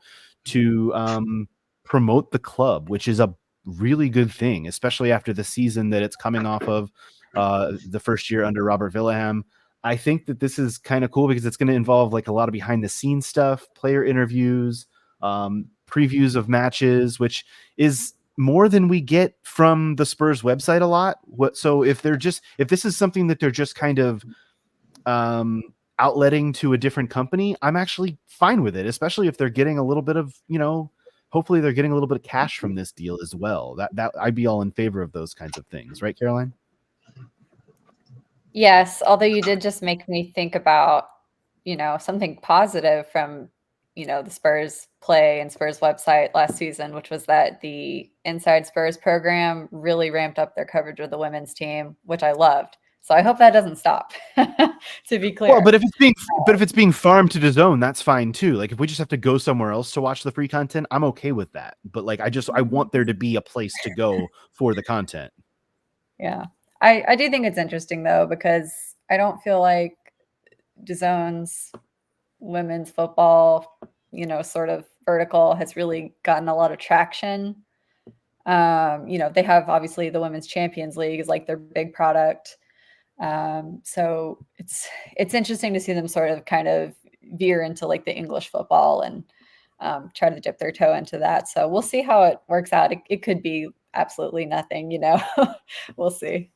to promote the club, which is a really good thing, especially after the season that it's coming off of, the first year under Robert Villaham. I think that this is kind of cool because it's going to involve like a lot of behind the scenes stuff, player interviews, previews of matches, which is more than we get from the Spurs website a lot. So if this is something that they're just kind of outletting to a different company, I'm actually fine with it, especially if they're getting a little bit of, hopefully they're getting a little bit of cash from this deal as well. That I'd be all in favor of those kinds of things. Right, Caroline? Yes, although you did just make me think about something positive from, the Spurs play and Spurs website last season, which was that the Inside Spurs program really ramped up their coverage of the women's team, which I loved. So I hope that doesn't stop, to be clear. Well, but if it's being farmed to DAZN, that's fine too. Like if we just have to go somewhere else to watch the free content, I'm okay with that. But like I want there to be a place to go for the content. Yeah. I do think it's interesting though, because I don't feel like DAZN's women's football, sort of vertical has really gotten a lot of traction. They have obviously the Women's Champions League is like their big product. So it's interesting to see them sort of kind of veer into like the English football and try to dip their toe into that. So we'll see how it works out. It could be absolutely nothing, we'll see.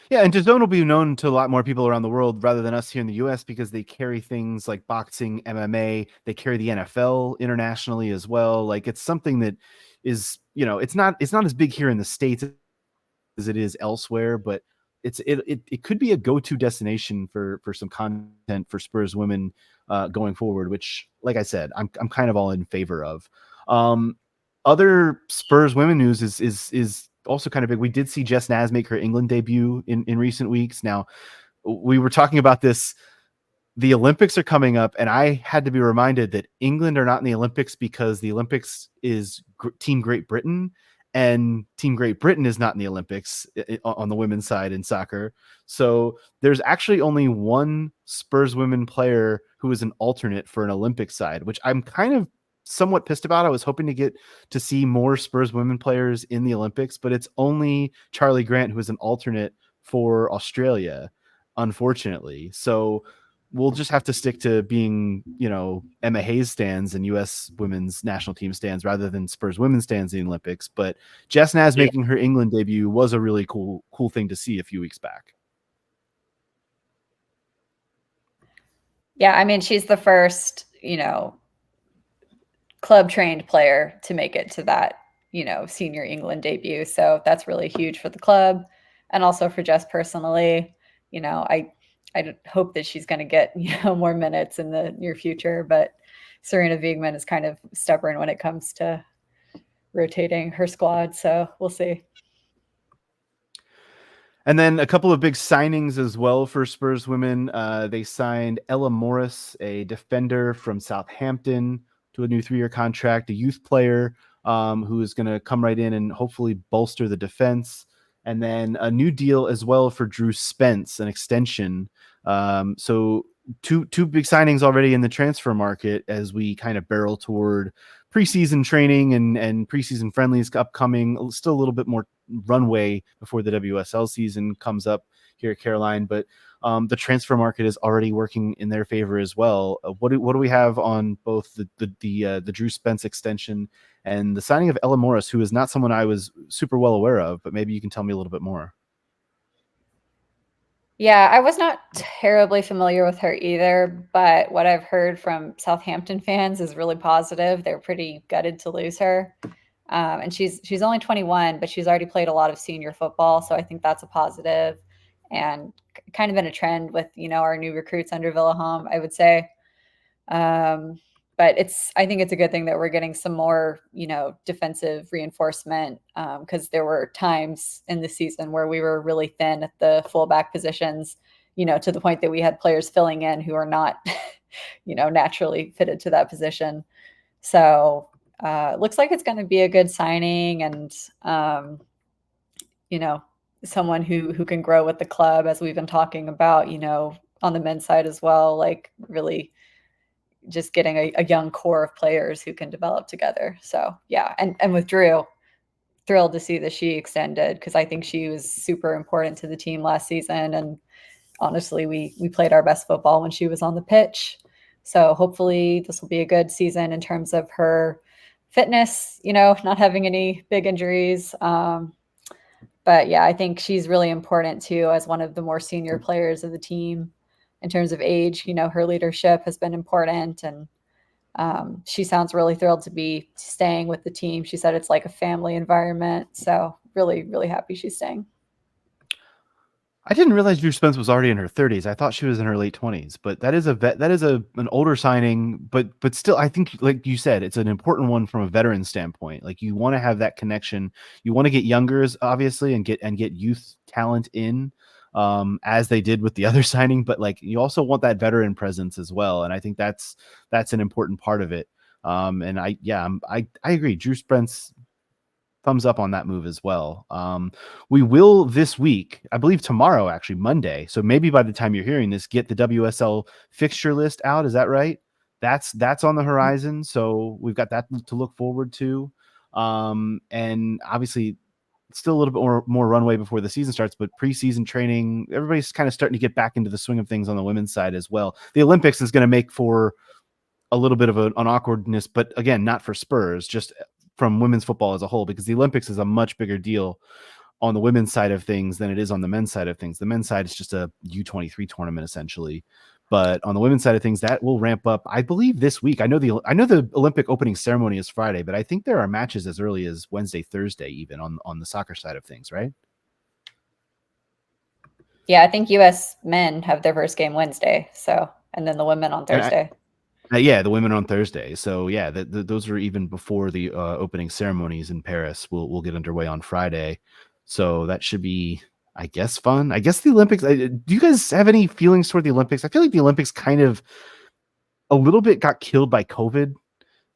Yeah, and DAZN will be known to a lot more people around the world rather than us here in the US because they carry things like boxing, MMA, they carry the NFL internationally as well. Like it's something that is, it's not as big here in the States as it is elsewhere, but it could be a go-to destination for some content for Spurs women going forward, which, like I said, I'm kind of all in favor of. Other Spurs women news is also kind of big. We did see Jess Naz make her England debut in recent weeks. Now, we were talking about this. The Olympics are coming up, and I had to be reminded that England are not in the Olympics because the Olympics is Team Great Britain, and Team Great Britain is not in the Olympics on the women's side in soccer. So there's actually only one Spurs women player who is an alternate for an Olympic side, which I'm kind of somewhat pissed about. I was hoping to get to see more Spurs women players in the Olympics, but it's only Charlie Grant who is an alternate for Australia, unfortunately. So we'll just have to stick to being, Emma Hayes stands and U.S. women's national team stands rather than Spurs women's stands in the Olympics. But Jess Naz making her England debut was a really cool thing to see a few weeks back. Yeah, I mean, she's the first, club trained player to make it to that, senior England debut. So that's really huge for the club and also for Jess personally. I hope that she's going to get, more minutes in the near future, but Serena Wiegman is kind of stubborn when it comes to rotating her squad. So we'll see. And then a couple of big signings as well for Spurs women. They signed Ella Morris, a defender from Southampton, to a new 3-year contract, a youth player who is going to come right in and hopefully bolster the defense. And then a new deal as well for Drew Spence, an extension. So two big signings already in the transfer market as we kind of barrel toward preseason training and preseason friendlies upcoming. Still a little bit more runway before the WSL season comes up here at Caroline, but the transfer market is already working in their favor as well. What do we have on both the Drew Spence extension and the signing of Ella Morris, who is not someone I was super well aware of, but maybe you can tell me a little bit more. Yeah, I was not terribly familiar with her either, but what I've heard from Southampton fans is really positive. They're pretty gutted to lose her. And she's only 21, but she's already played a lot of senior football. So I think that's a positive and kind of been a trend with, our new recruits under Villahom, I would say. But I think it's a good thing that we're getting some more, defensive reinforcement because there were times in the season where we were really thin at the fullback positions, to the point that we had players filling in who are not, naturally fitted to that position. So it looks like it's going to be a good signing and, someone who can grow with the club, as we've been talking about, on the men's side as well, like really just getting a young core of players who can develop together. So yeah. And with Drew, thrilled to see that she extended because I think she was super important to the team last season. And honestly, we played our best football when she was on the pitch. So hopefully this will be a good season in terms of her fitness, not having any big injuries. But yeah, I think she's really important too as one of the more senior players of the team in terms of age. Her leadership has been important and she sounds really thrilled to be staying with the team. She said it's like a family environment. So really, really happy she's staying. I didn't realize Drew Spence was already in her 30s. I thought she was in her late 20s, but that is an older signing, but still I think like you said, it's an important one from a veteran standpoint. Like you want to have that connection. You want to get youngers obviously and get youth talent in as they did with the other signing, but like you also want that veteran presence as well, and I think that's an important part of it. And I agree. Drew Spence, thumbs up on that move as well. We will this week, I believe tomorrow, actually Monday. So maybe by the time you're hearing this, get the WSL fixture list out. Is that right? That's on the horizon. So we've got that to look forward to. And obviously still a little bit more runway before the season starts, but preseason training, everybody's kind of starting to get back into the swing of things on the women's side as well. The Olympics is going to make for a little bit of an awkwardness, but again, not for Spurs, just from women's football as a whole, because the Olympics is a much bigger deal on the women's side of things than it is on the men's side of things. The men's side is just a U23 tournament essentially, but on the women's side of things, that will ramp up, I believe, this week. I know the Olympic opening ceremony is Friday, but I think there are matches as early as Wednesday, Thursday, even on the soccer side of things, right? Yeah, I think U.S. men have their first game Wednesday, and then the women on Thursday. Yeah, the women on Thursday. So yeah, those are even before the opening ceremonies in Paris. We'll get underway on Friday, so that should be, I guess, fun. I guess the Olympics. Do you guys have any feelings toward the Olympics? I feel like the Olympics kind of a little bit got killed by COVID.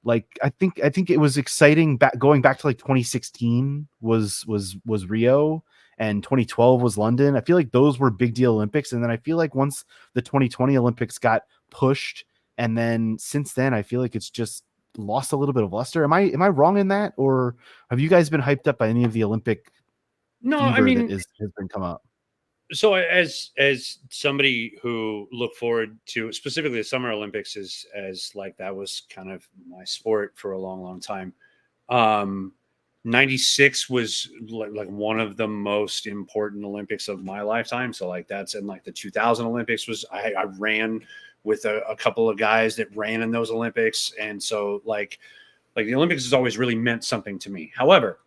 Like I think it was exciting going back to like 2016 was Rio, and 2012 was London. I feel like those were big deal Olympics, and then I feel like once the 2020 Olympics got pushed, and then since then I feel like it's just lost a little bit of luster. Am I wrong in that, or have you guys been hyped up by any of the Olympic fever that has been come up? So as somebody who looked forward to specifically the Summer Olympics as like that was kind of my sport for a long time. 96 was like one of the most important Olympics of my lifetime. So like that's in like the 2000 Olympics was I ran with a couple of guys that ran in those Olympics. And so like the Olympics has always really meant something to me. However,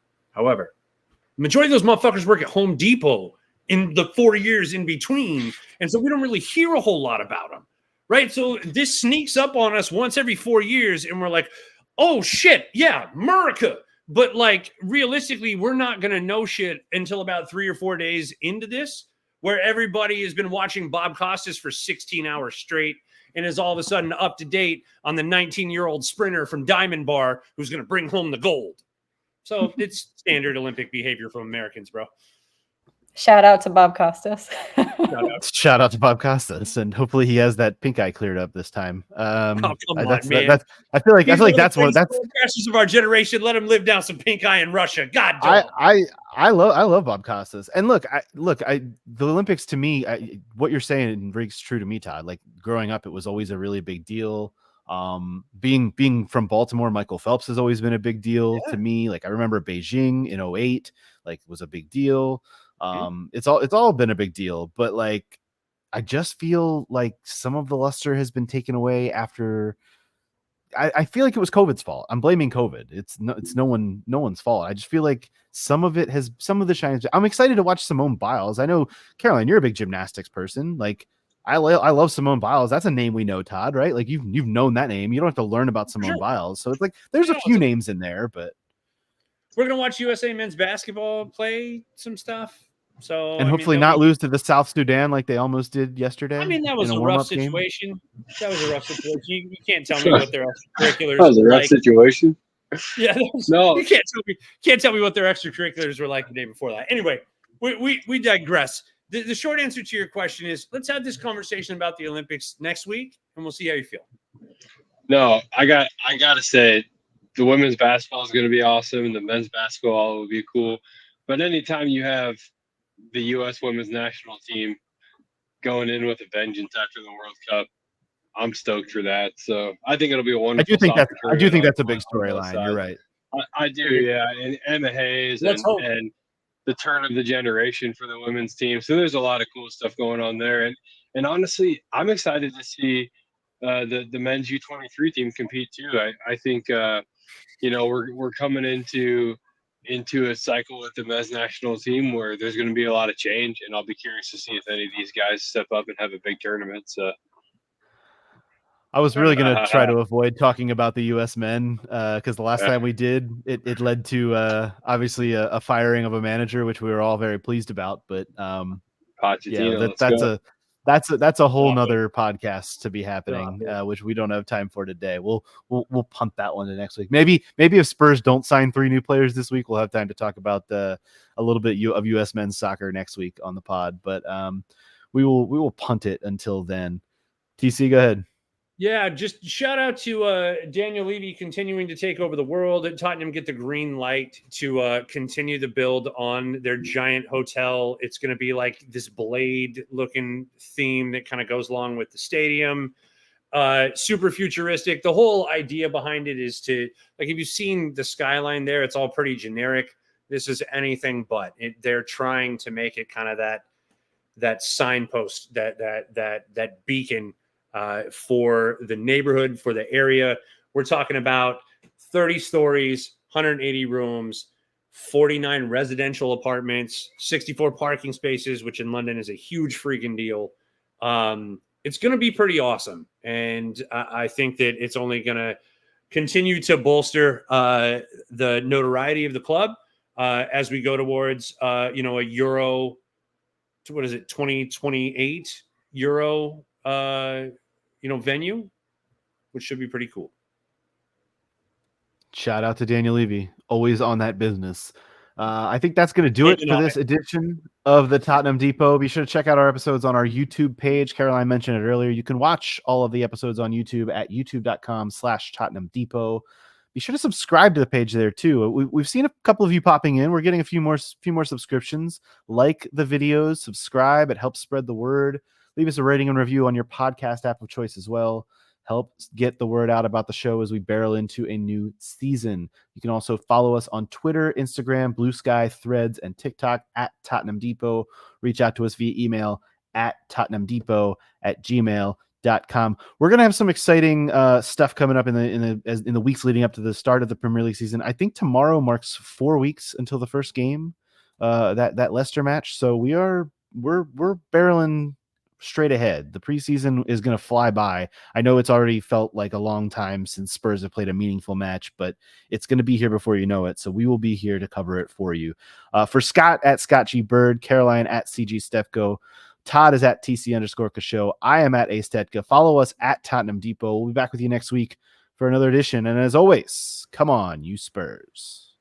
majority of those motherfuckers work at Home Depot in the 4 years in between. And so we don't really hear a whole lot about them, right? So this sneaks up on us once every 4 years and we're like, oh shit, yeah, America. But like realistically, we're not going to know shit until about 3 or 4 days into this, where everybody has been watching Bob Costas for 16 hours straight and is all of a sudden up to date on the 19-year-old sprinter from Diamond Bar who's going to bring home the gold. So it's standard Olympic behavior from Americans, bro. Shout out to Bob Costas. Shout out to Bob Costas, and hopefully he has that pink eye cleared up this time. Come on, man. I feel like that's one that's crashes of our generation. Let him live down some pink eye in Russia. God damn. I love Bob Costas, and look, the Olympics to me, what you're saying rings true to me, Todd. Like growing up, it was always a really big deal. Being from Baltimore, Michael Phelps has always been a big deal to me. Like I remember Beijing in 2008, like was a big deal. It's all been a big deal, but like I just feel like some of the luster has been taken away after. I feel like it was COVID's fault. I'm blaming COVID. It's no one's fault. I just feel like some of the shines. I'm excited to watch Simone Biles. I know, Caroline, you're a big gymnastics person. Like I love Simone Biles. That's a name we know, Todd, right? Like you've known that name. You don't have to learn about Simone Biles. So it's like there's a few names in there, but we're gonna watch USA men's basketball play some stuff. So and hopefully not lose to the South Sudan like they almost did yesterday. I mean, that was a rough situation. That was a rough situation. You can't tell me what their extracurriculars. That was a rough situation. Yeah, no, you can't tell me what their extracurriculars were like the day before that. Anyway, we digress. The short answer to your question is let's have this conversation about the Olympics next week, and we'll see how you feel. No, I gotta say, the women's basketball is going to be awesome, and the men's basketball will be cool. But anytime you have the U.S. women's national team going in with a vengeance after the World Cup, I'm stoked for that. So I think it'll be a wonderful. I do think that's a big storyline. You're right. I do, yeah. And Emma Hayes and the turn of the generation for the women's team. So there's a lot of cool stuff going on there. And honestly, I'm excited to see the men's U23 team compete too. I think we're coming into into a cycle with the men's national team where there's going to be a lot of change, and I'll be curious to see if any of these guys step up and have a big tournament. So I was really going to try to avoid talking about the U.S. men because the last time we did, it led to obviously a firing of a manager, which we were all very pleased about. But Pochettino, that's a whole nother podcast to be happening, which we don't have time for today. We'll punt that one to next week. Maybe if Spurs don't sign 3 new players this week, we'll have time to talk about a little bit of U.S. men's soccer next week on the pod. But we will punt it until then. TC, go ahead. Yeah, just shout out to Daniel Levy continuing to take over the world. Tottenham get the green light to continue the build on their giant hotel. It's going to be like this blade-looking theme that kind of goes along with the stadium. Super futuristic. The whole idea behind it is to, like, if you've seen the skyline there, it's all pretty generic. This is anything but. They're trying to make it kind of that signpost, that beacon for the neighborhood, for the area. We're talking about 30 stories, 180 rooms, 49 residential apartments, 64 parking spaces, which in London is a huge freaking deal. It's going to be pretty awesome. And I think that it's only going to continue to bolster the notoriety of the club as we go towards, a Euro, what is it, 2028 Euro venue, which should be pretty cool. Shout out to Daniel Levy, always on that business. I think that's going to do it for this edition of the Tottenham Depot. Be sure to check out our episodes on our YouTube page. Caroline mentioned it earlier. You can watch all of the episodes on YouTube at youtube.com/Tottenham Depot. Be sure to subscribe to the page there too. We've seen a couple of you popping in. We're getting a few more subscriptions. Like the videos, subscribe. It helps spread the word. Leave us a rating and review on your podcast app of choice as well. Help get the word out about the show as we barrel into a new season. You can also follow us on Twitter, Instagram, Blue Sky, Threads, and TikTok at Tottenham Depot. Reach out to us via email at tottenhamdepot@gmail.com. We're going to have some exciting stuff coming up in the weeks leading up to the start of the Premier League season. I think tomorrow marks 4 weeks until the first game, that Leicester match. So we're barreling straight ahead. The preseason is going to fly by. I know it's already felt like a long time since Spurs have played a meaningful match, but it's going to be here before you know it. So we will be here to cover it for you. For Scott at Scott G Bird, Caroline at CG Stefko, Todd is at TC_Kasho. I am at Astetka. Follow us at Tottenham Depot. We'll be back with you next week for another edition. And as always, come on, you Spurs.